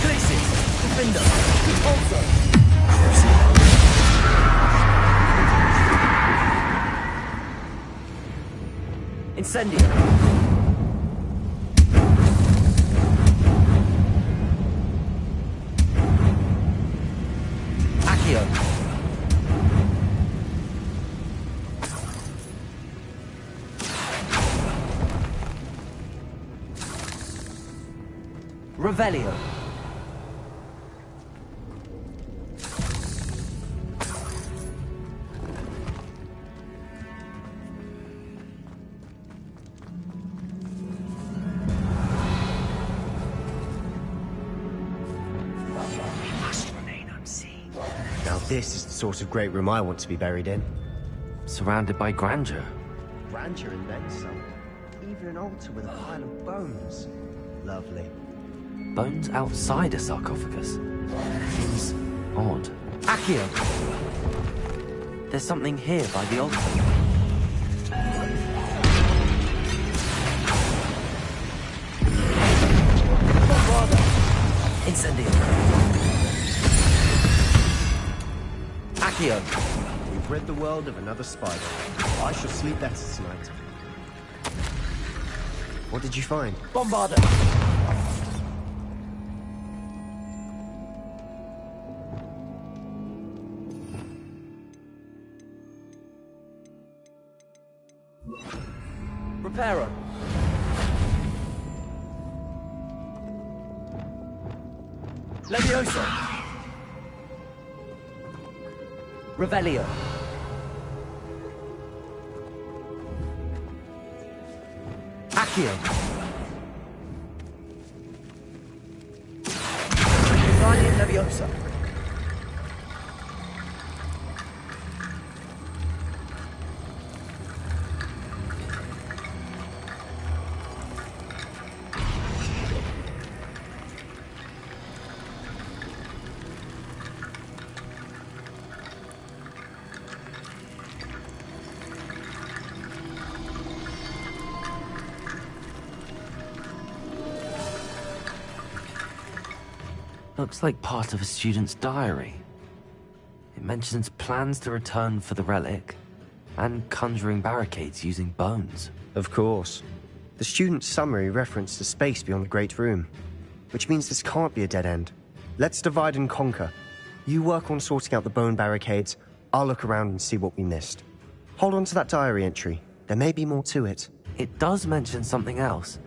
Glacis. Defender. Also. Incendio. Accio. Revelio. Now this is the sort of great room I want to be buried in. Surrounded by grandeur. Grandeur and then some. even an altar with a pile of bones. Lovely. Bones outside a sarcophagus? Seems odd. Accio! There's something here by the altar. Incendio! Accio! We've rid the world of another spider. I shall sleep better tonight. What did you find? Bombarder! Reparo! Leviosa! Revelio! Accio! Guardian Leviosa! Looks like part of a student's diary. It mentions plans to return for the relic, and conjuring barricades using bones. Of course. The student's summary referenced the space beyond the Great Room, which means this can't be a dead end. Let's divide and conquer. You work on sorting out the bone barricades, I'll look around and see what we missed. Hold on to that diary entry. There may be more to it. It does mention something else.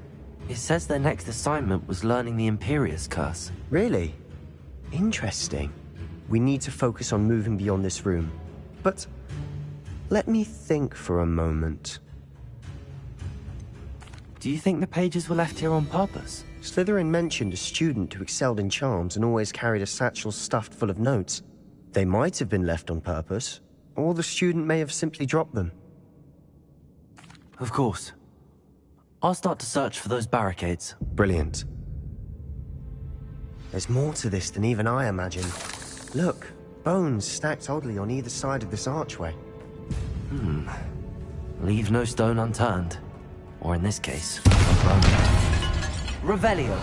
It says their next assignment was learning the Imperius Curse. Really? Interesting. We need to focus on moving beyond this room. But let me think for a moment. Do you think the pages were left here on purpose? Slytherin mentioned a student who excelled in charms and always carried a satchel stuffed full of notes. They might have been left on purpose, or the student may have simply dropped them. Of course. I'll start to search for those barricades. Brilliant. There's more to this than even I imagined. Look, bones stacked oddly on either side of this archway. Leave no stone unturned. Or in this case, a bone. Revelio!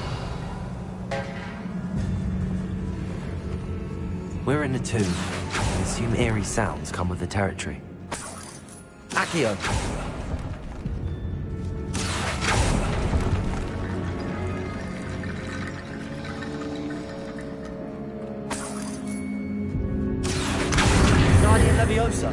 We're in a tomb. I assume eerie sounds come with the territory. Accio! Guardian Leviosa!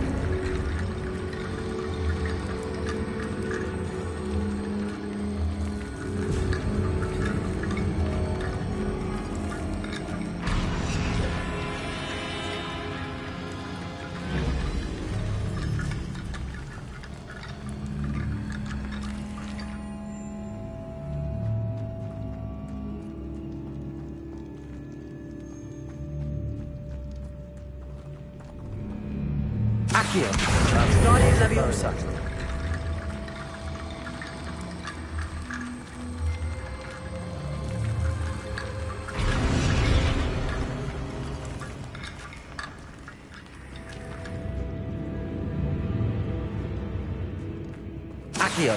Accio! Guardian Leviosa! Accio!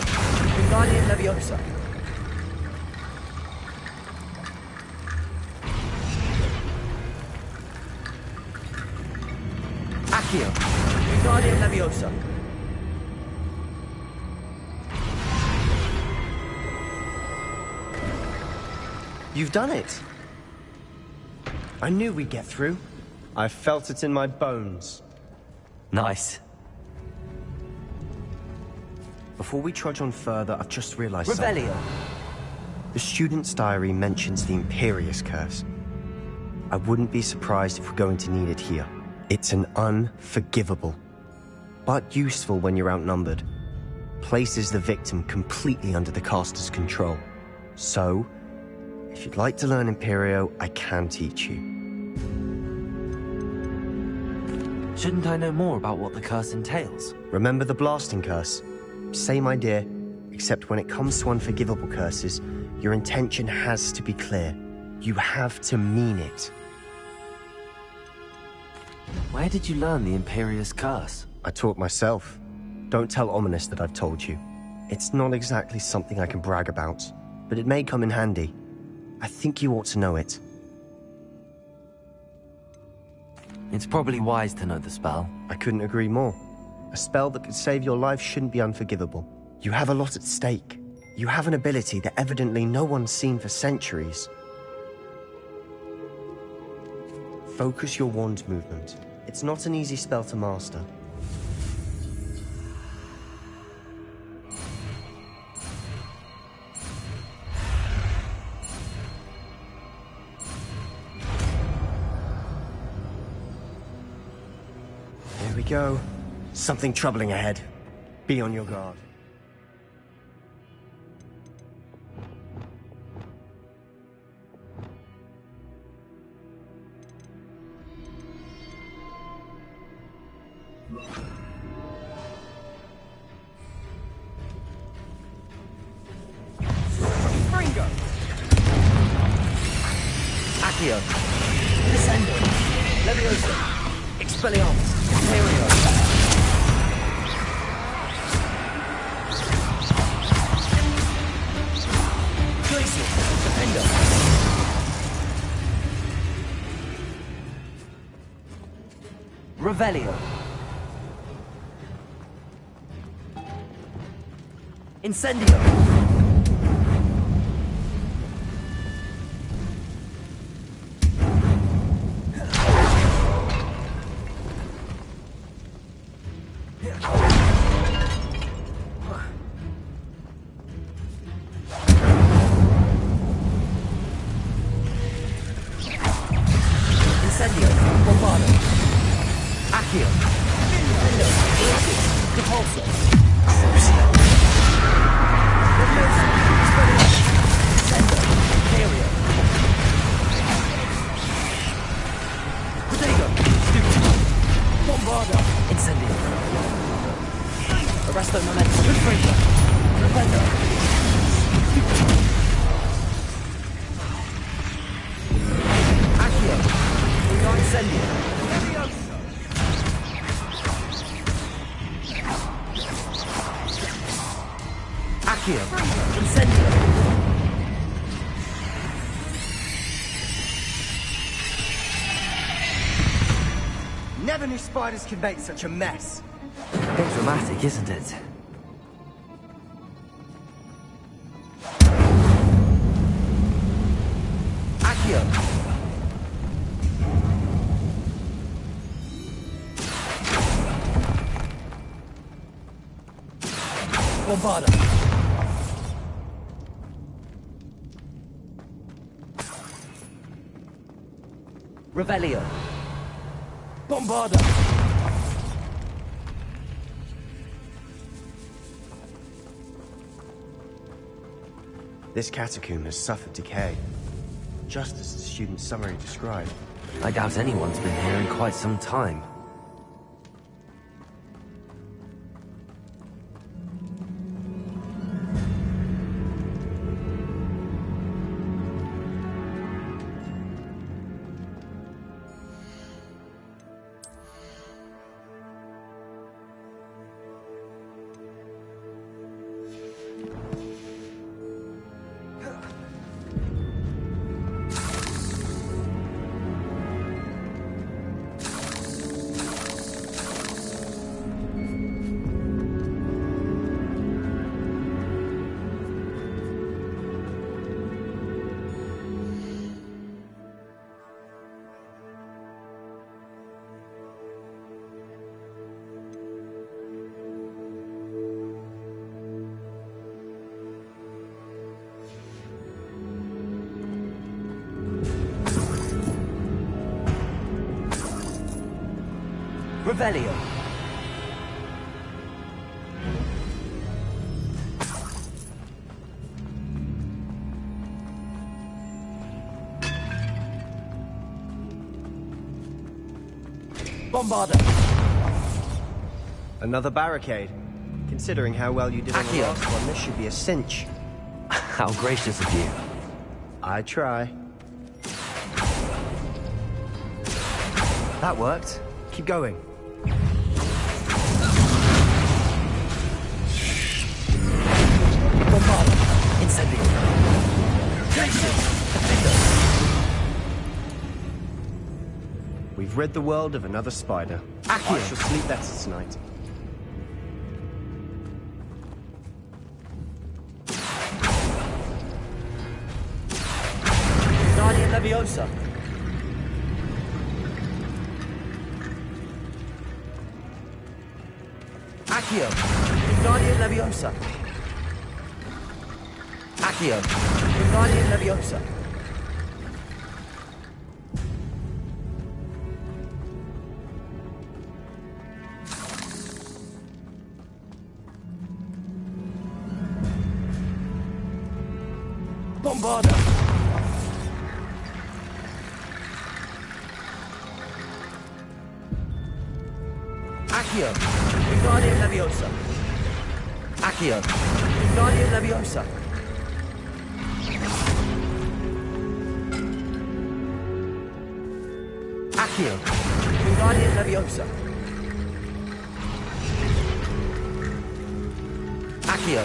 Guardian Leviosa! Accio! Guardian Leviosa! You've done it! I knew we'd get through. I felt it in my bones. Nice. Before we trudge on further, I've just realized Revelio! something. The student's diary mentions the Imperius Curse. I wouldn't be surprised if we're going to need it here. It's an unforgivable, but useful when you're outnumbered. Places the victim completely under the caster's control. So, if you'd like to learn Imperio, I can teach you. Shouldn't I know more about what the curse entails? Remember the blasting curse? Same idea. Except when it comes to unforgivable curses, your intention has to be clear. You have to mean it. Where did you learn the Imperious Curse? I taught myself. Don't tell Ominous that I've told you. It's not exactly something I can brag about, but it may come in handy. I think you ought to know it. It's probably wise to know the spell. I couldn't agree more. A spell that could save your life shouldn't be unforgivable. You have a lot at stake. You have an ability that evidently no one's seen for centuries. Focus your wand movement. It's not an easy spell to master. Here we go. Something troubling ahead. Be on your guard. Ringo! Accio! Descendo! Levioso! Expelliarmus! Imperio! Glacial! Defendo! Revelio! Incendio! Incendio! Bombardo! Accio! Defendo! Glacial! Depulso! Levioso! Expelliarmus! Descendo! Imperio! Protego! Bombardo! Incendio! Arresto momentum! Confringo! Rependo! Accio! Incendio! Levioso! Accio! Incendio! Never knew spiders could make such a mess. A bit dramatic, isn't it? Accio! Bombardo! Revelio! Bombardo! This catacomb has suffered decay, just as the student's summary described. I doubt anyone's been here in quite some time. Revelio! Bombardo! Another barricade. Considering how well you did on the Accio. last one, this should be a cinch. How gracious of you. I try. That worked. Keep going. Bombarda. Incendio. We've rid the world of another spider. I shall sleep better tonight. Guardian Leviosa. Accio. Guardian Leviosa. Accio. Guardian Leviosa. Bombarda. Accio. Guardian Leviosa. Accio. Guardian Leviosa. Accio. Guardian Leviosa. Accio.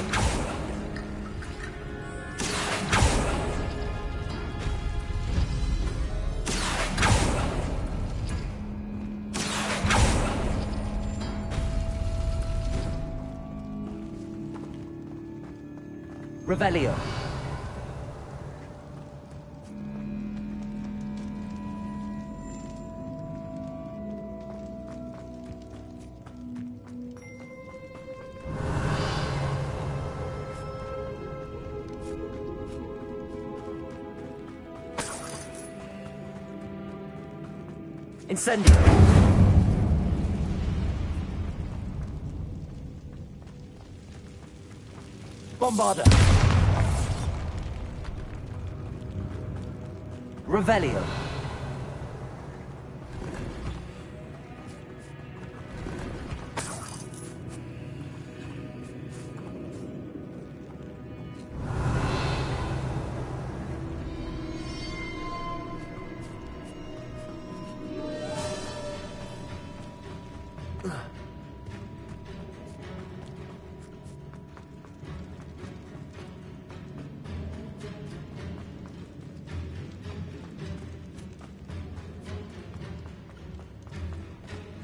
Revelio. Incendio. Bombarda. Revelio.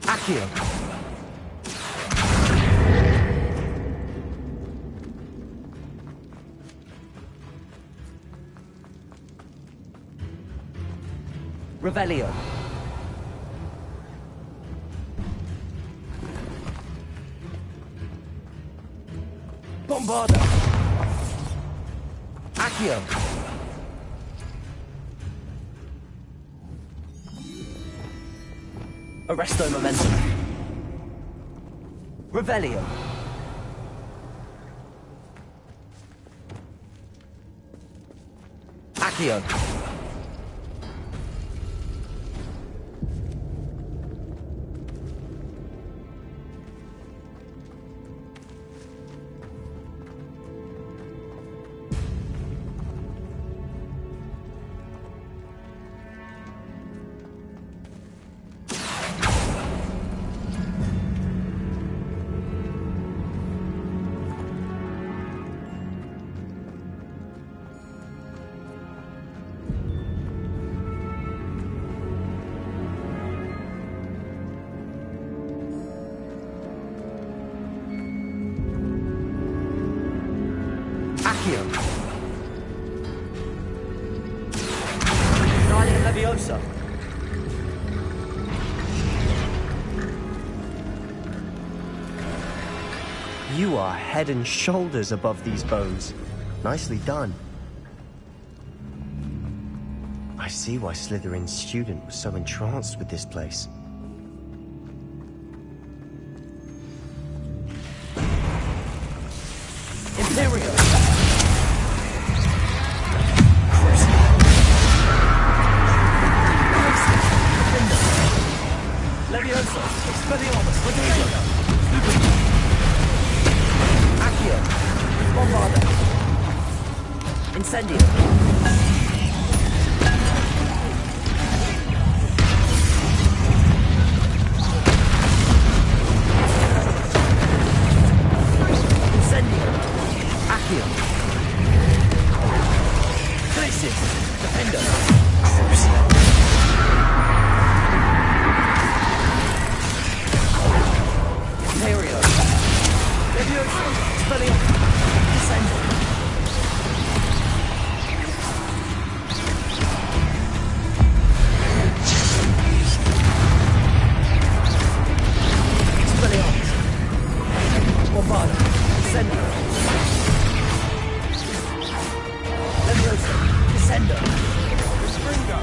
Accio. Revelio. Bombarda. Accio. Arresto momentum. Revelio. Accio. Accio. Guardian Leviosa. You are head and shoulders above these bows. Nicely done. I see why Slytherin's student was so entranced with this place. Imperio. Leviosa. Expelliarmus. Legacy. Incendio. Incendio. Accio. Glacius. Defender. Imperio. Levioso. Spelling. Descendo. Bombarda. Descendo. Levioso. Descendo. Springo.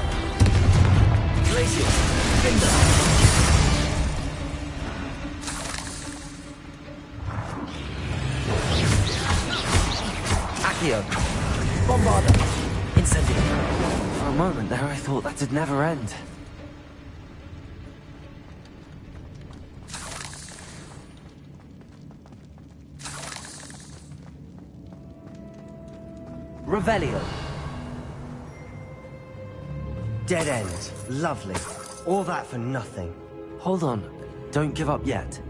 Glacius. Defender. Accio. Bombarda. Incendio. For a moment there, I thought that'd never end. Revelio. Dead end. Lovely. All that for nothing. Hold on. Don't give up yet.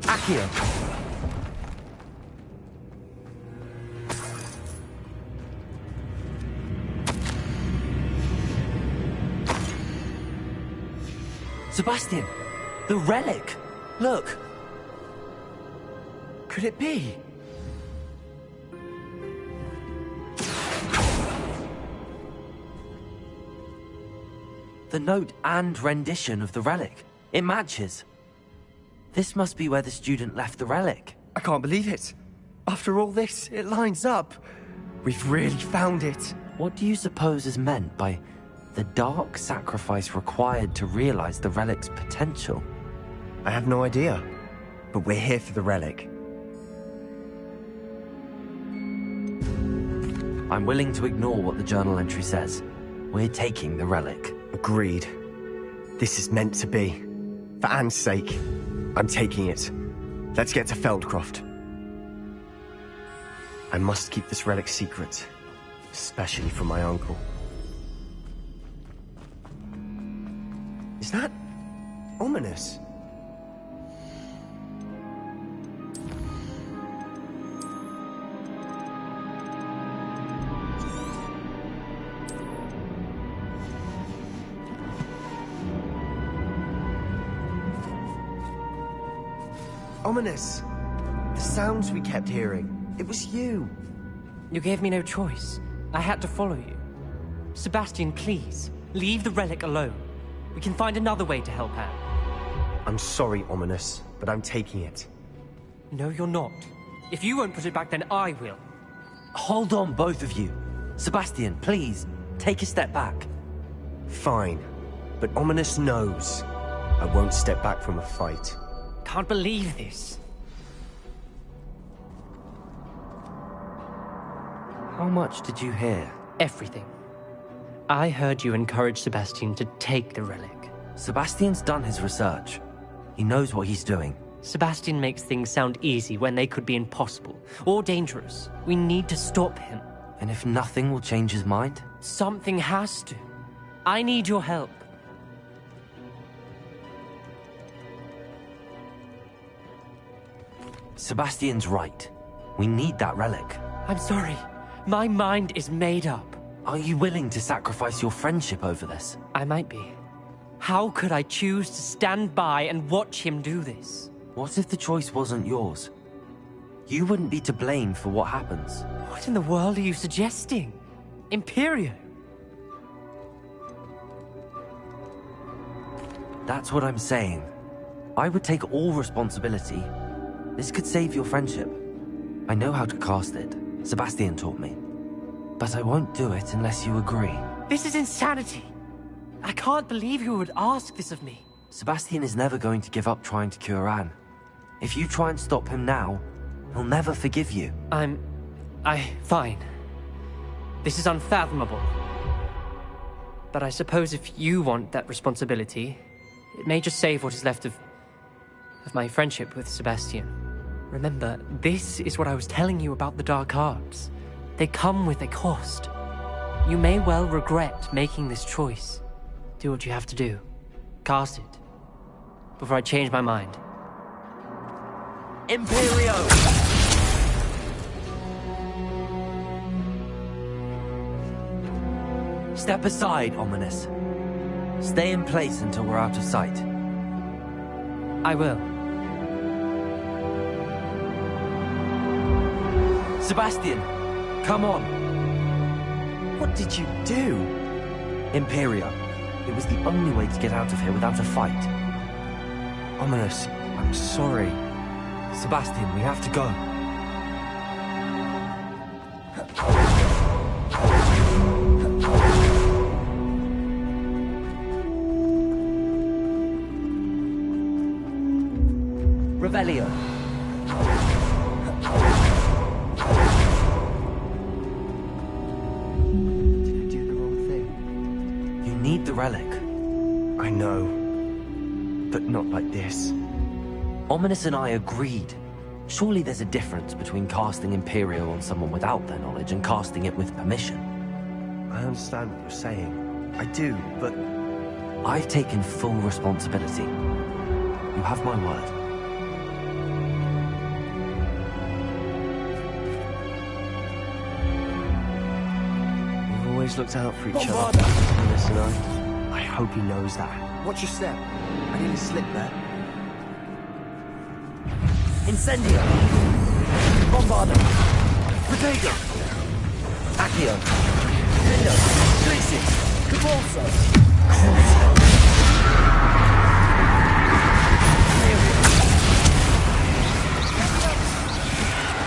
Accio. Sebastian! The relic! Look! Could it be? The note and rendition of the relic. It matches. This must be where the student left the relic. I can't believe it. After all this, it lines up. We've really found it. What do you suppose is meant by the dark sacrifice required to realize the relic's potential? I have no idea, but we're here for the relic. I'm willing to ignore what the journal entry says. We're taking the relic. Agreed. This is meant to be. For Anne's sake, I'm taking it. Let's get to Feldcroft. I must keep this relic secret, especially from my uncle. Is that ominous? Ominous. The sounds we kept hearing. It was you. You gave me no choice. I had to follow you. Sebastian, please, leave the relic alone. We can find another way to help Anne. I'm sorry, Ominous, but I'm taking it. No, you're not. If you won't put it back, then I will. Hold on, both of you. Sebastian, please, take a step back. Fine, but Ominous knows I won't step back from a fight. Can't believe this. How much did you hear? Everything. I heard you encourage Sebastian to take the relic. Sebastian's done his research. He knows what he's doing. Sebastian makes things sound easy when they could be impossible or dangerous. We need to stop him. And if nothing will change his mind? Something has to. I need your help. Sebastian's right. We need that relic. I'm sorry. My mind is made up. Are you willing to sacrifice your friendship over this? I might be. How could I choose to stand by and watch him do this? What if the choice wasn't yours? You wouldn't be to blame for what happens. What in the world are you suggesting? Imperio? That's what I'm saying. I would take all responsibility. This could save your friendship. I know how to cast it. Sebastian taught me. But I won't do it unless you agree. This is insanity. I can't believe you would ask this of me. Sebastian is never going to give up trying to cure Anne. If you try and stop him now, he'll never forgive you. Fine. This is unfathomable. But I suppose if you want that responsibility, it may just save what is left of of my friendship with Sebastian. Remember, this is what I was telling you about the dark arts. They come with a cost. You may well regret making this choice. Do what you have to do. Cast it. Before I change my mind. Imperio! Step aside, Ominous. Stay in place until we're out of sight. I will. Sebastian, come on. What did you do? Imperio. It was the only way to get out of here without a fight. Ominous, I'm sorry. Sebastian, we have to go. Revelio. Did I do the wrong thing? You need the relic. I know. But not like this. Ominous and I agreed. Surely there's a difference between casting Imperio on someone without their knowledge and casting it with permission. I understand what you're saying. I do, but... I've taken full responsibility. You have my word. We've always looked out for each other. Ominous and I hope he knows that. Watch your step. I nearly slipped there. Incendio. Bombardo. Protego! Accio. Lindo. Glacius. Cabalso.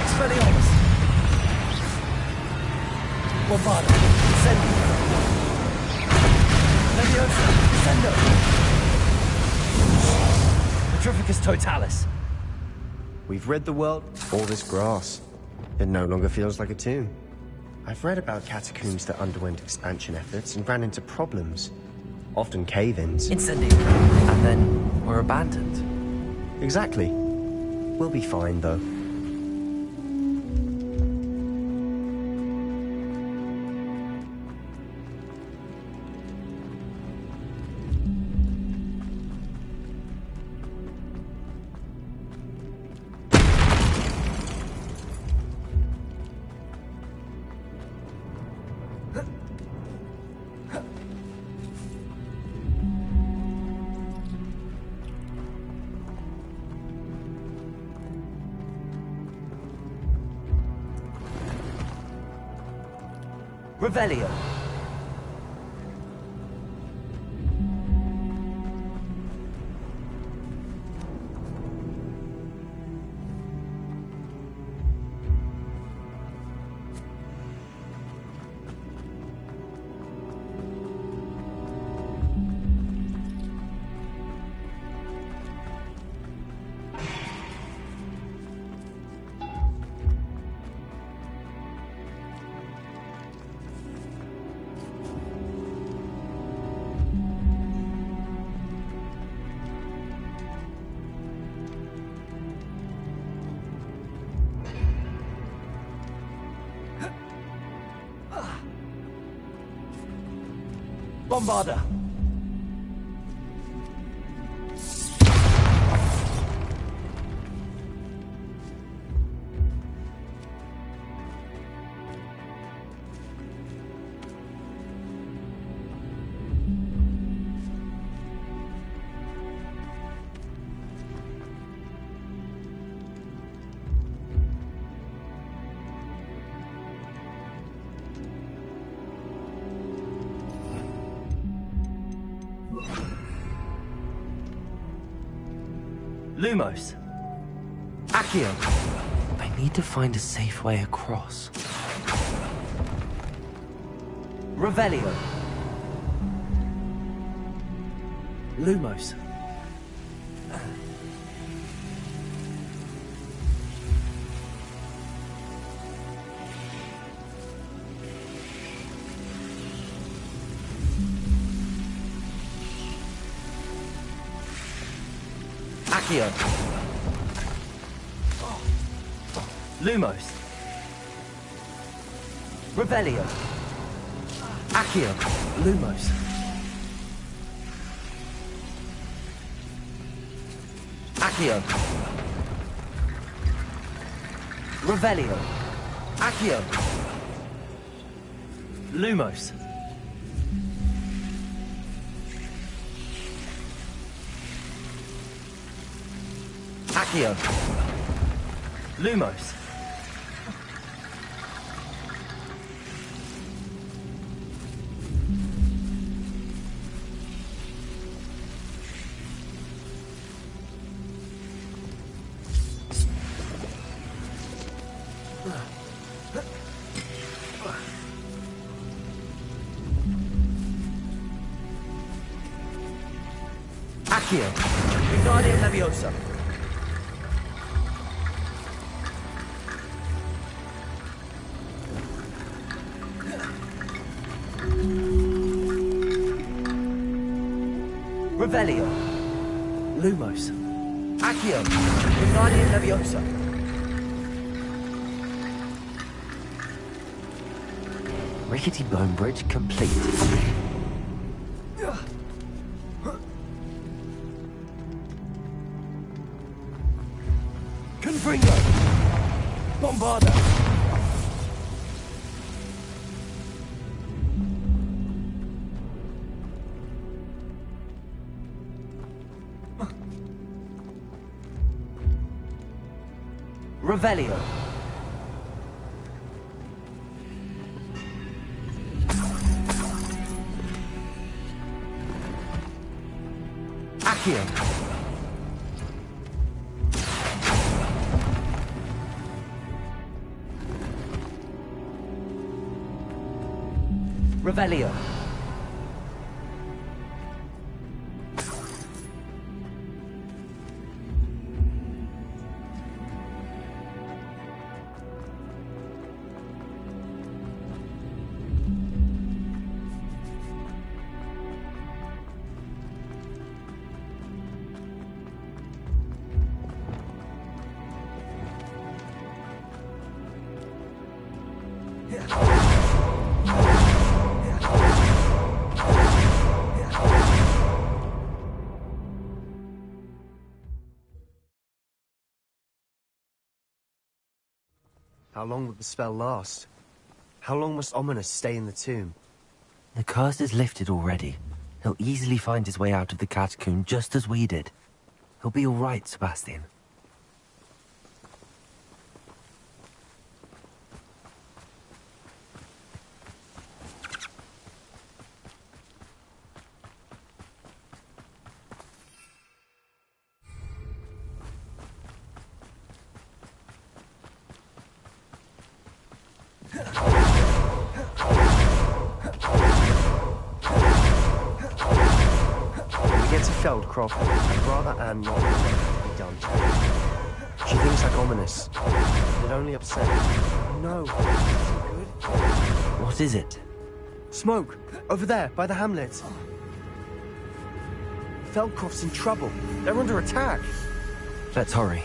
Expelliarmus. Bombardo. Incendio. Leviosa. Descendo. Petrificus Totalis. We've rid the world of all this grass. It no longer feels like a tomb. I've read about catacombs that underwent expansion efforts and ran into problems. Often cave-ins. Incendio. And then we're abandoned. Exactly. We'll be fine, though. Revelio. Bombarda. Lumos. Accio. I need to find a safe way across. Revelio. Lumos. Accio. Lumos. Revelio. Accio. Lumos. Accio. Revelio. Accio. Lumos. Accio. Lumos. Accio. Wingardium Leviosa. Revelio. Lumos. Accio. Wingardium Leviosa. Rickety bone bridge complete. Confringo. Bombarda. Revelio. Accio. Revelio. How long will the spell last? How long must Ominous stay in the tomb? The curse is lifted already. He'll easily find his way out of the catacomb just as we did. He'll be all right, Sebastian. Feldcroft, I'd rather Anne not know what had to be done. She thinks like Ominous. It only upset me. No, this isn't good. What is it? Smoke! Over there, by the hamlet. Feldcroft's in trouble. They're under attack. Let's hurry.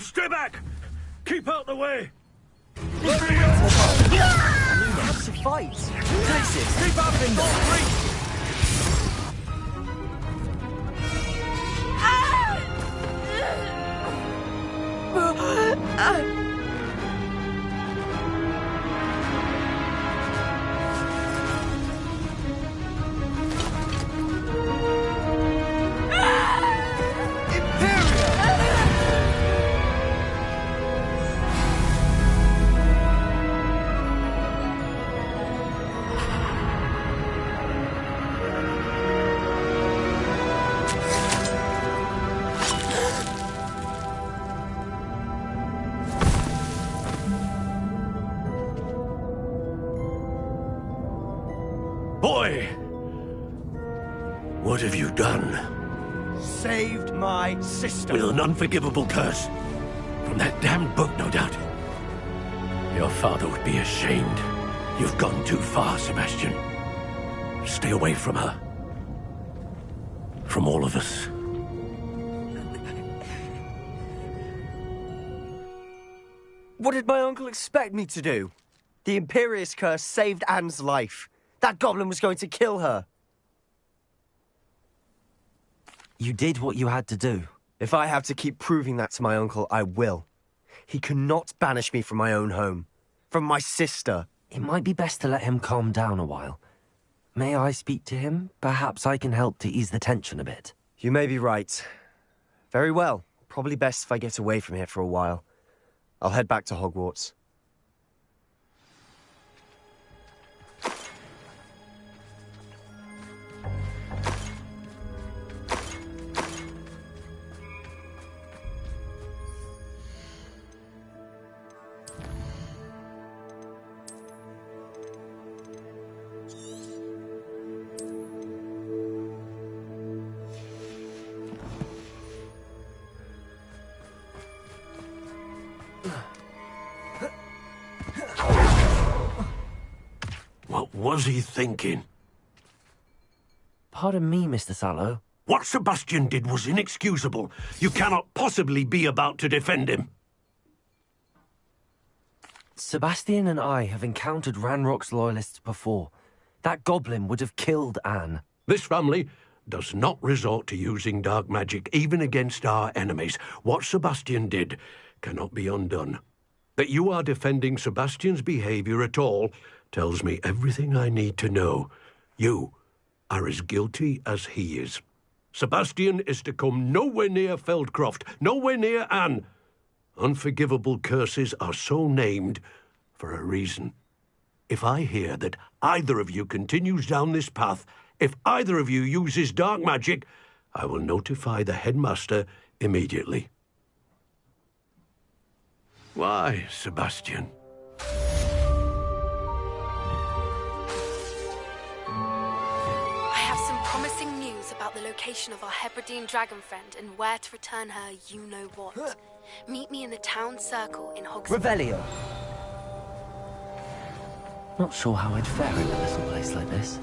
Stay back! Keep out the way! Lumos, fight! Places! Keep up in there! Boy! What have you done? Saved my sister. With an unforgivable curse. From that damned book, no doubt. Your father would be ashamed. You've gone too far, Sebastian. Stay away from her. From all of us. What did my uncle expect me to do? The Imperious curse saved Anne's life. That goblin was going to kill her. You did what you had to do. If I have to keep proving that to my uncle, I will. He cannot banish me from my own home. From my sister. It might be best to let him calm down a while. May I speak to him? Perhaps I can help to ease the tension a bit. You may be right. Very well. Probably best if I get away from here for a while. I'll head back to Hogwarts. What was he thinking? Pardon me, Mr. Sallow. What Sebastian did was inexcusable. You cannot possibly be about to defend him. Sebastian and I have encountered Ranrock's loyalists before. That goblin would have killed Anne. This family does not resort to using dark magic, even against our enemies. What Sebastian did cannot be undone. That you are defending Sebastian's behavior at all tells me everything I need to know. You are as guilty as he is. Sebastian is to come nowhere near Feldcroft, nowhere near Anne. Unforgivable curses are so named for a reason. If I hear that either of you continues down this path, if either of you uses dark magic, I will notify the headmaster immediately. Why, Sebastian? I have some promising news about the location of our Hebridean dragon friend and where to return her you-know-what. Meet me in the town circle in Hogwarts. Revelio. Not sure how I'd fare in a little place like this.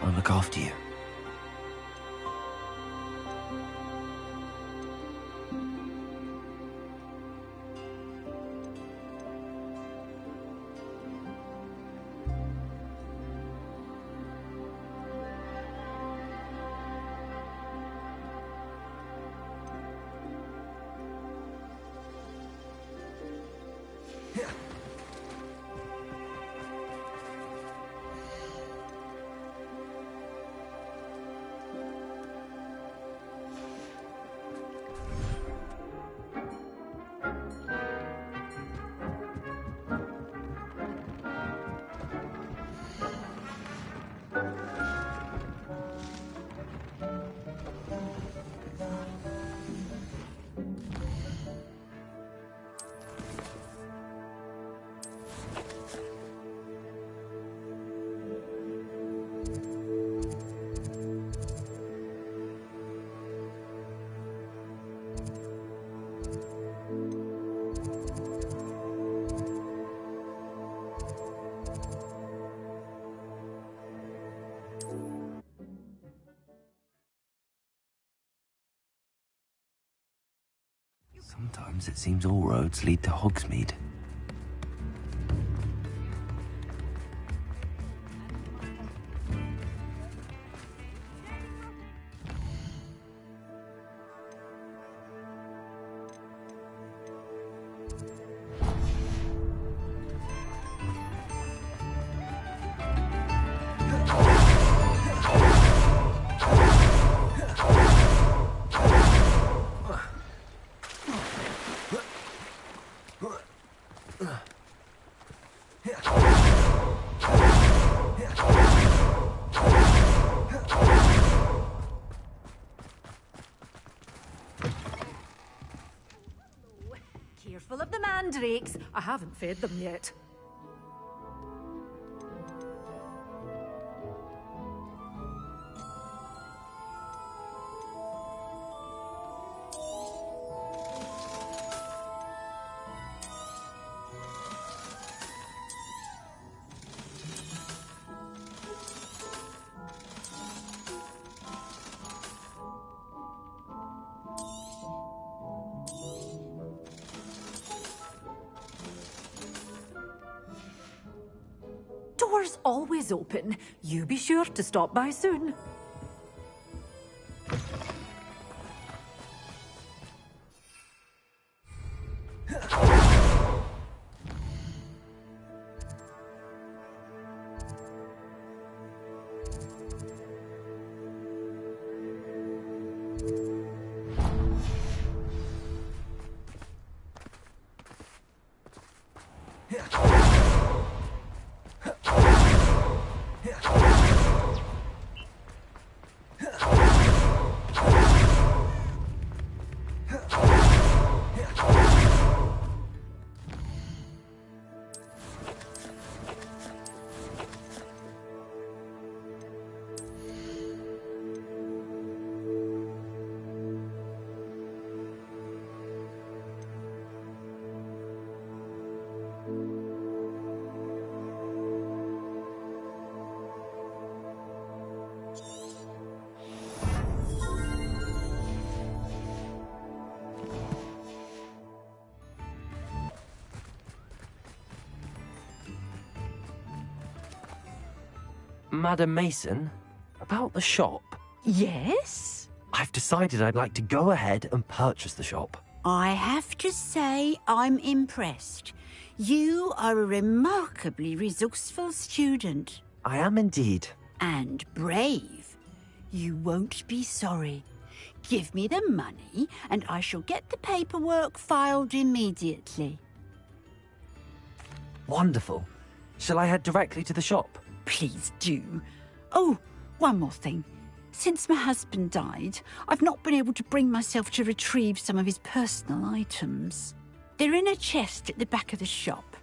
I'll look after you. Sometimes it seems all roads lead to Hogsmeade. full of the mandrakes. I haven't fed them yet. Door's always open. You be sure to stop by soon. Madam Mason, about the shop. Yes? I've decided I'd like to go ahead and purchase the shop. I have to say I'm impressed. You are a remarkably resourceful student. I am indeed. And brave. You won't be sorry. Give me the money, and I shall get the paperwork filed immediately. Wonderful. Shall I head directly to the shop? Please do. Oh, one more thing. Since my husband died, I've not been able to bring myself to retrieve some of his personal items. They're in a chest at the back of the shop.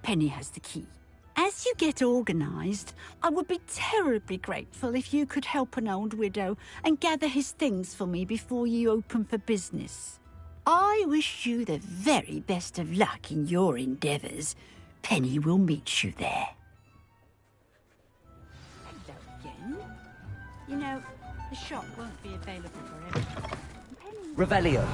Penny has the key. As you get organised, I would be terribly grateful if you could help an old widow and gather his things for me before you open for business. I wish you the very best of luck in your endeavours. Penny will meet you there. Hello again. You know, the shop won't be available forever. Revelio.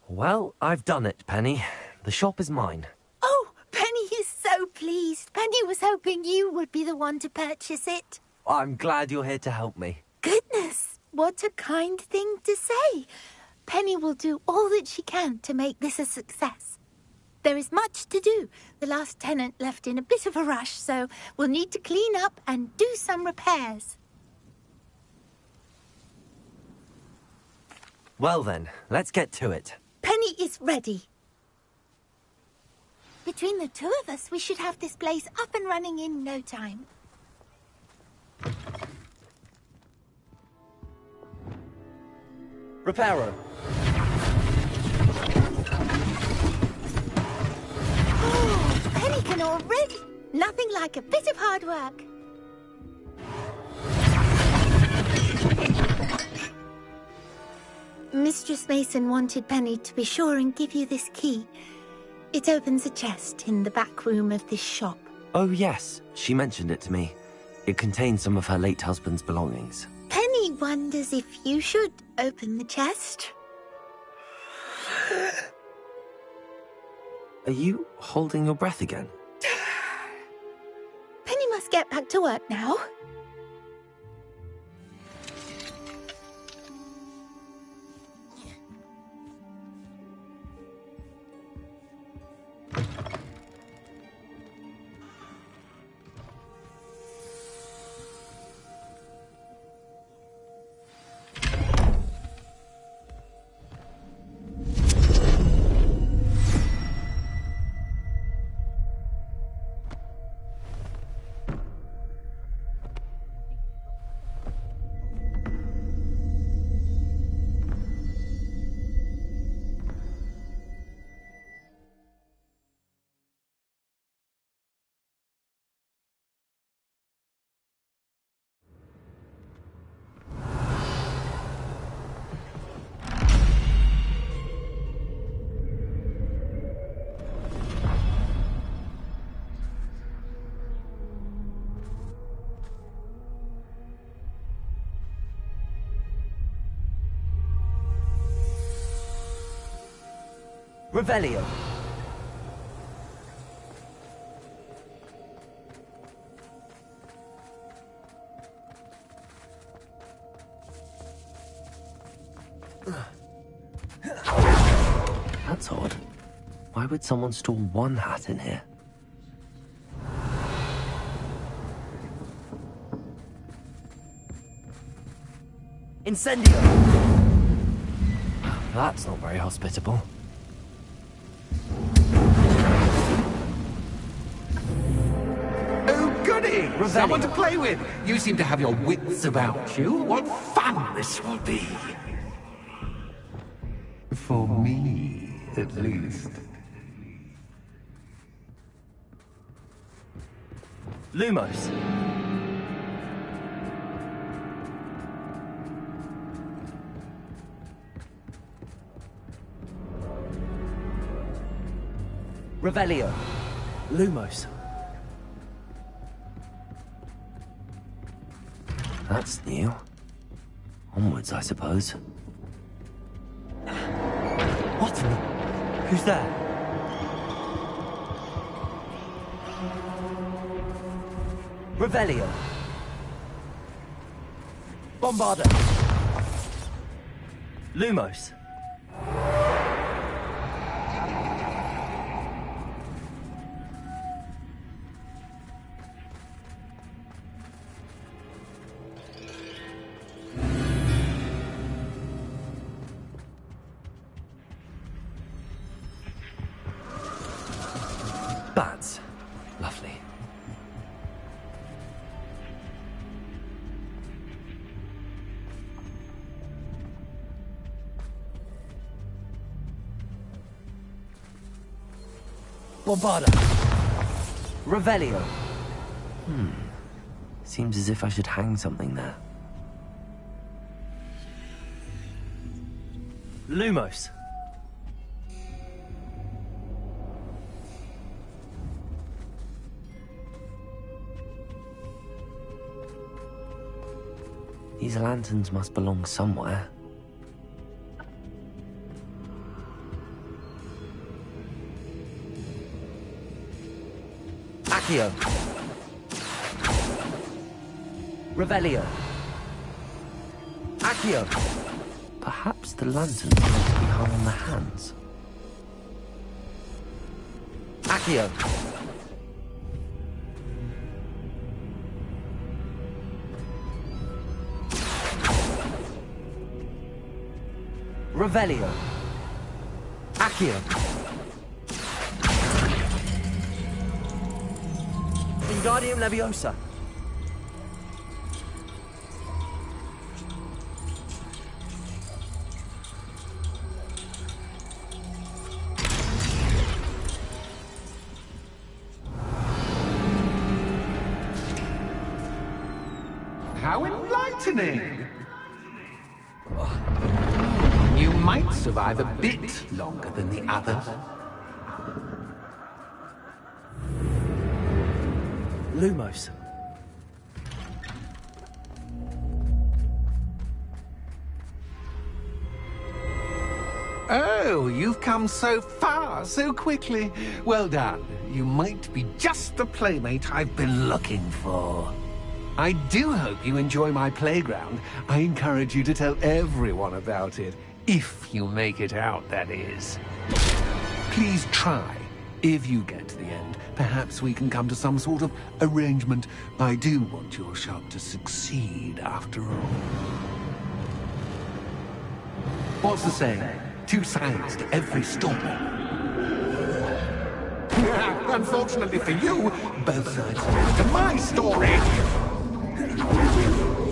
Well, I've done it, Penny. The shop is mine. Oh, Penny is so pleased. Penny was hoping you would be the one to purchase it. I'm glad you're here to help me. Goodness, what a kind thing to say. Penny will do all that she can to make this a success. There is much to do. The last tenant left in a bit of a rush, so we'll need to clean up and do some repairs. Well then, let's get to it. Penny is ready. Between the two of us, we should have this place up and running in no time. Reparo. Oh, Penny can already. Nothing like a bit of hard work. Mistress Mason wanted Penny to be sure and give you this key. It opens a chest in the back room of this shop. Oh yes, she mentioned it to me. It contains some of her late husband's belongings. Penny wonders if you should open the chest. Are you holding your breath again? Penny must get back to work now. Revelio. That's odd. Why would someone store one hat in here? Incendio! That's not very hospitable. Oh, goody! Someone to play with! You seem to have your wits about you. What fun this will be! For me, at least. Lumos. Revelio. Lumos. That's new. Onwards, I suppose. What in the... Who's there? Revelio. Bombarda. Lumos. Bats. Lovely. Bombarda. Revelio. Seems as if I should hang something there. Lumos. These lanterns must belong somewhere. Accio. Revelio. Accio. Perhaps the lanterns are meant to be hung on the hands. Accio. Revelio. Accio. Wingardium Leviosa. How enlightening! You might survive a bit longer than the others. Lumos. Oh, you've come so far, so quickly. Well done. You might be just the playmate I've been looking for. I do hope you enjoy my playground. I encourage you to tell everyone about it. If you make it out, that is. Please try. If you get to the end, perhaps we can come to some sort of arrangement. I do want your shop to succeed, after all. What's the saying? 2 sides to every story. Unfortunately for you, both sides to my story.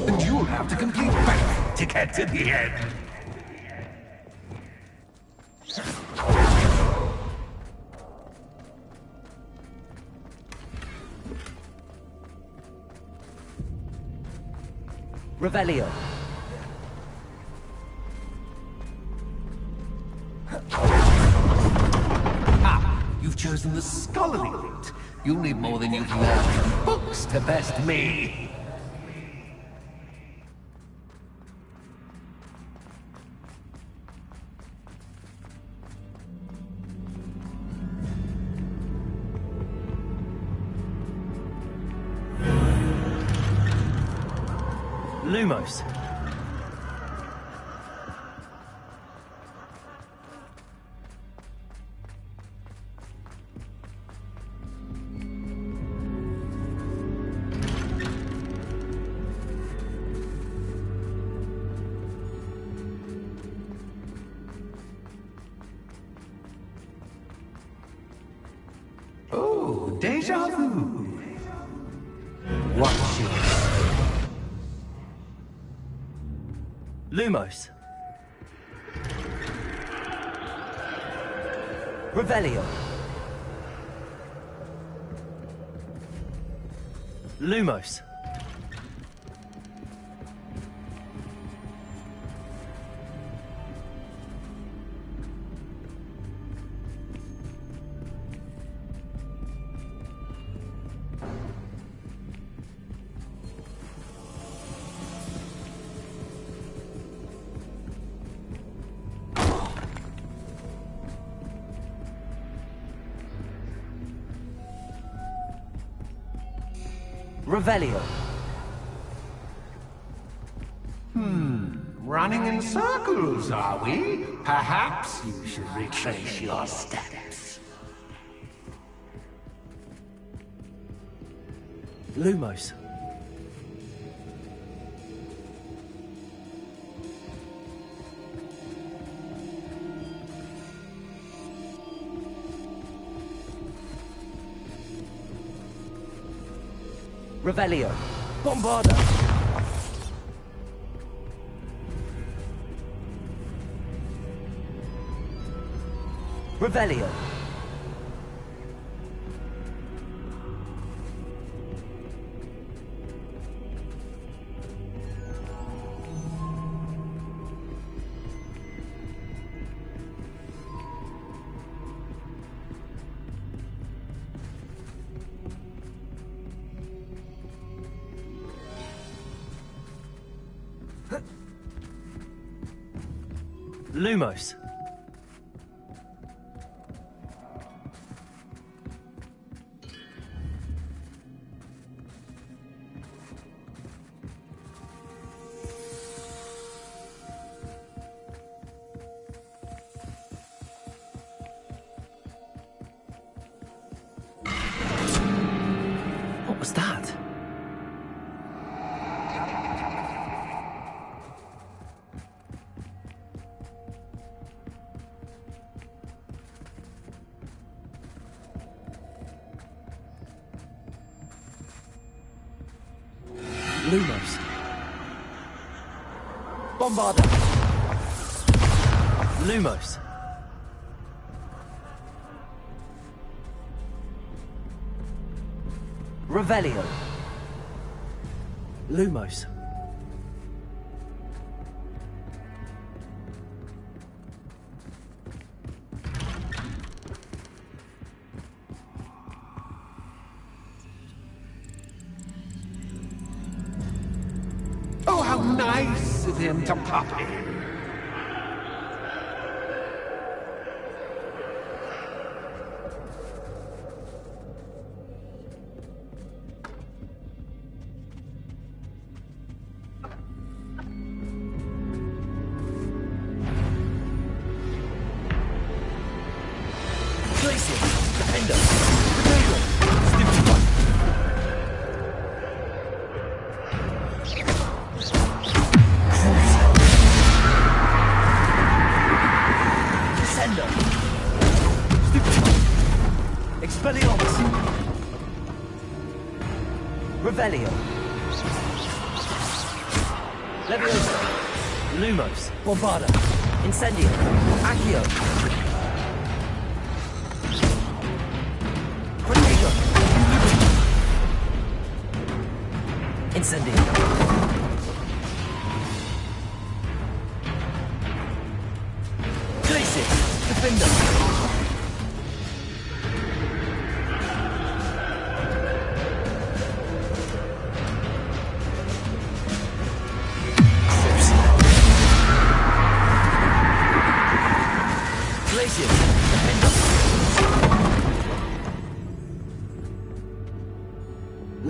And you'll have to complete both to get to the end. Revelio. You've chosen the scholarly route. You'll need more than you've learned in books to best me. Lumos. Oh, déjà vu. Watch it. Lumos. Revelio. Lumos. Revelio. Running in circles, are we? Perhaps you should retrace your steps. Lumos. Revelio. Bombarda. Revelio. Lumos. What was that? Lumos. Bombarda. Lumos. Revelio. Lumos. Oh, how nice of him to pop in. Revelio. Leviosa. Lumos. Bombarda. Incendio. Accio. Protego. Incendio. Glacier. Defender.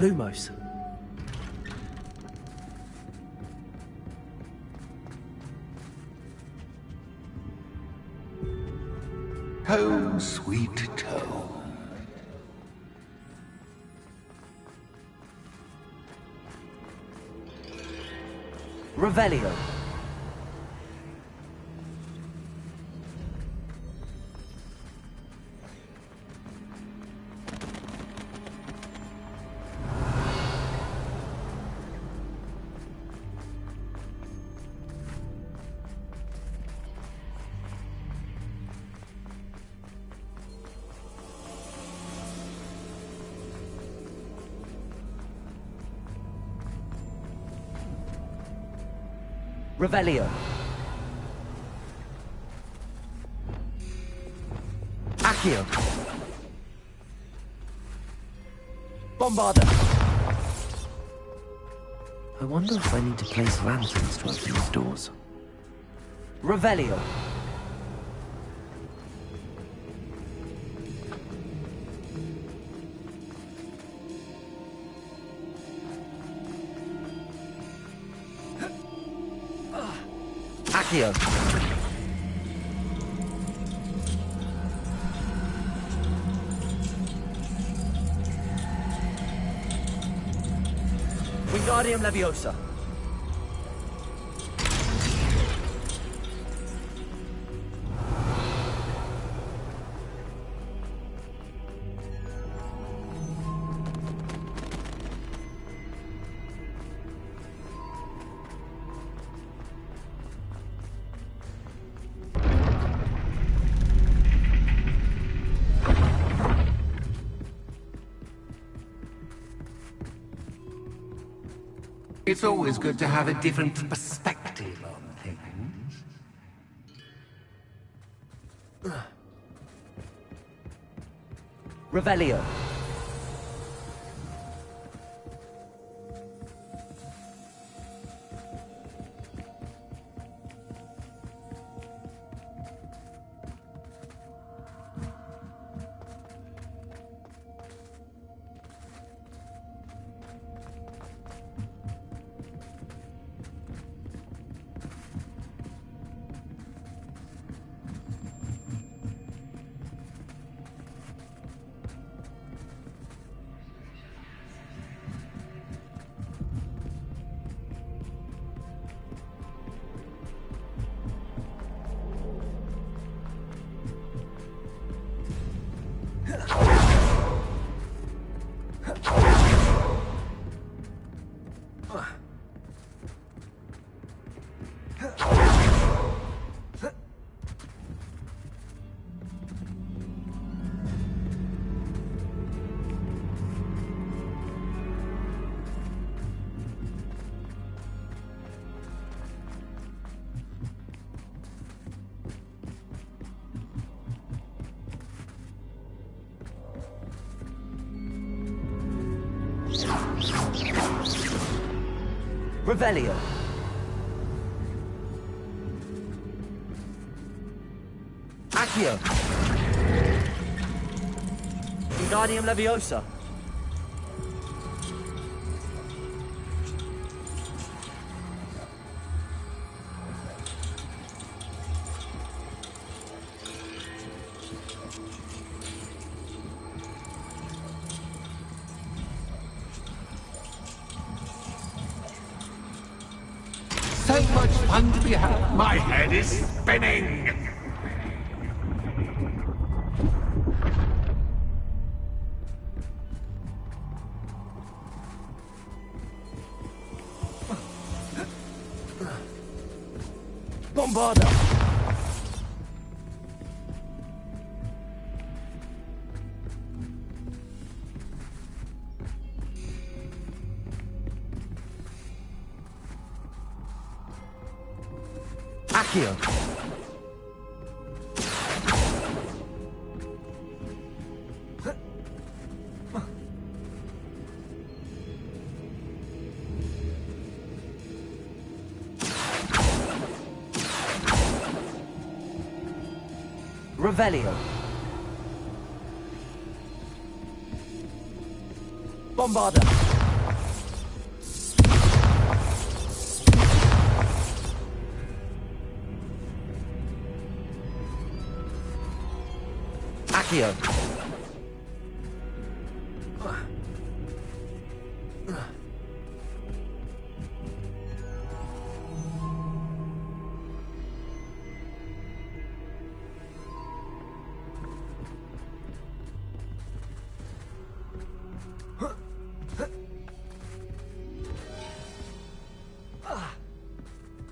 Lumos. Home, sweet home. Revelio. Revelio. Accio. Bombarda. I wonder if I need to place lanterns to open these doors. Revelio. Accio. Wingardium Leviosa. It's always good to have a different perspective on things. Revelio. Revelio. Accio. Wingardium Leviosa. So much fun to be had. My head is spinning. Bombarda! Accio! Revelio. Bombarda. Accio.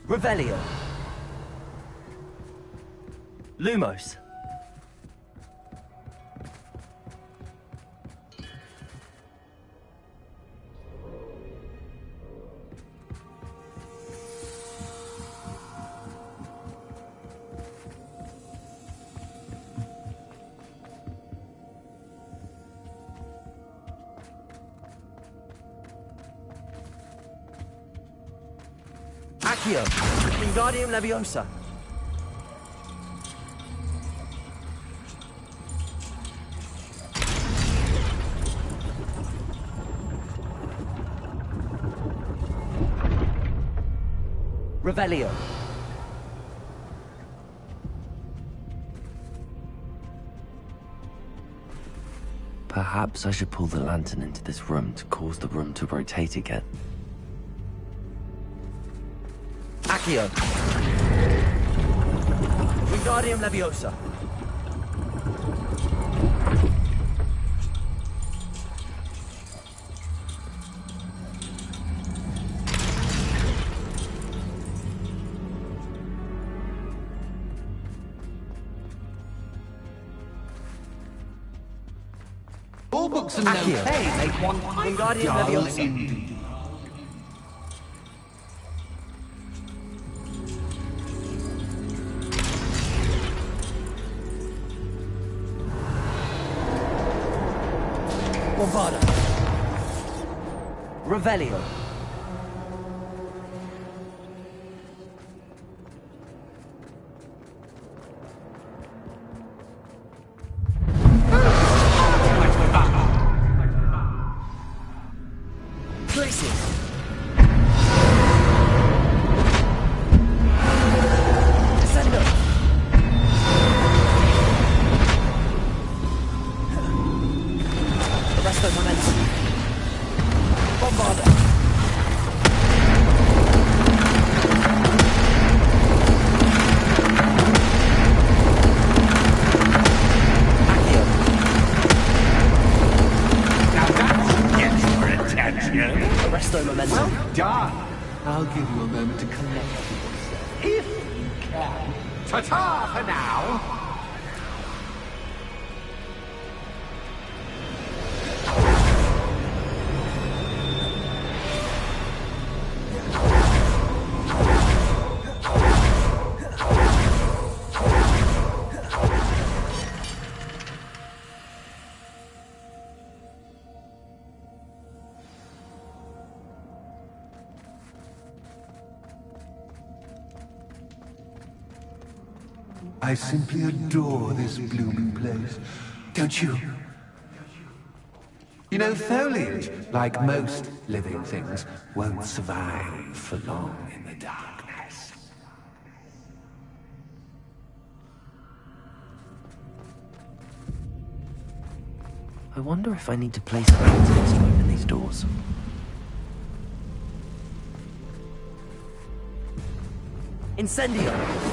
Revelio. Lumos. Accio. Wingardium Leviosa. Revelio. Perhaps I should pull the lantern into this room to cause the room to rotate again. Accio. Wingardium Leviosa. All books and no pay make one Wingardium Leviosa. Bombarda. Revelio. Places. Descendo. Arresto momentum. Bombarda. Accio. Now that should get your attention. Arresto momentum. Well done. I'll give you a moment to collect yourself, if you can. Ta-ta for now. I simply adore this blooming place. Don't you? You know, foliage, like most living things, won't survive for long in the darkness. I wonder if I need to place lanterns to open these doors. Incendio!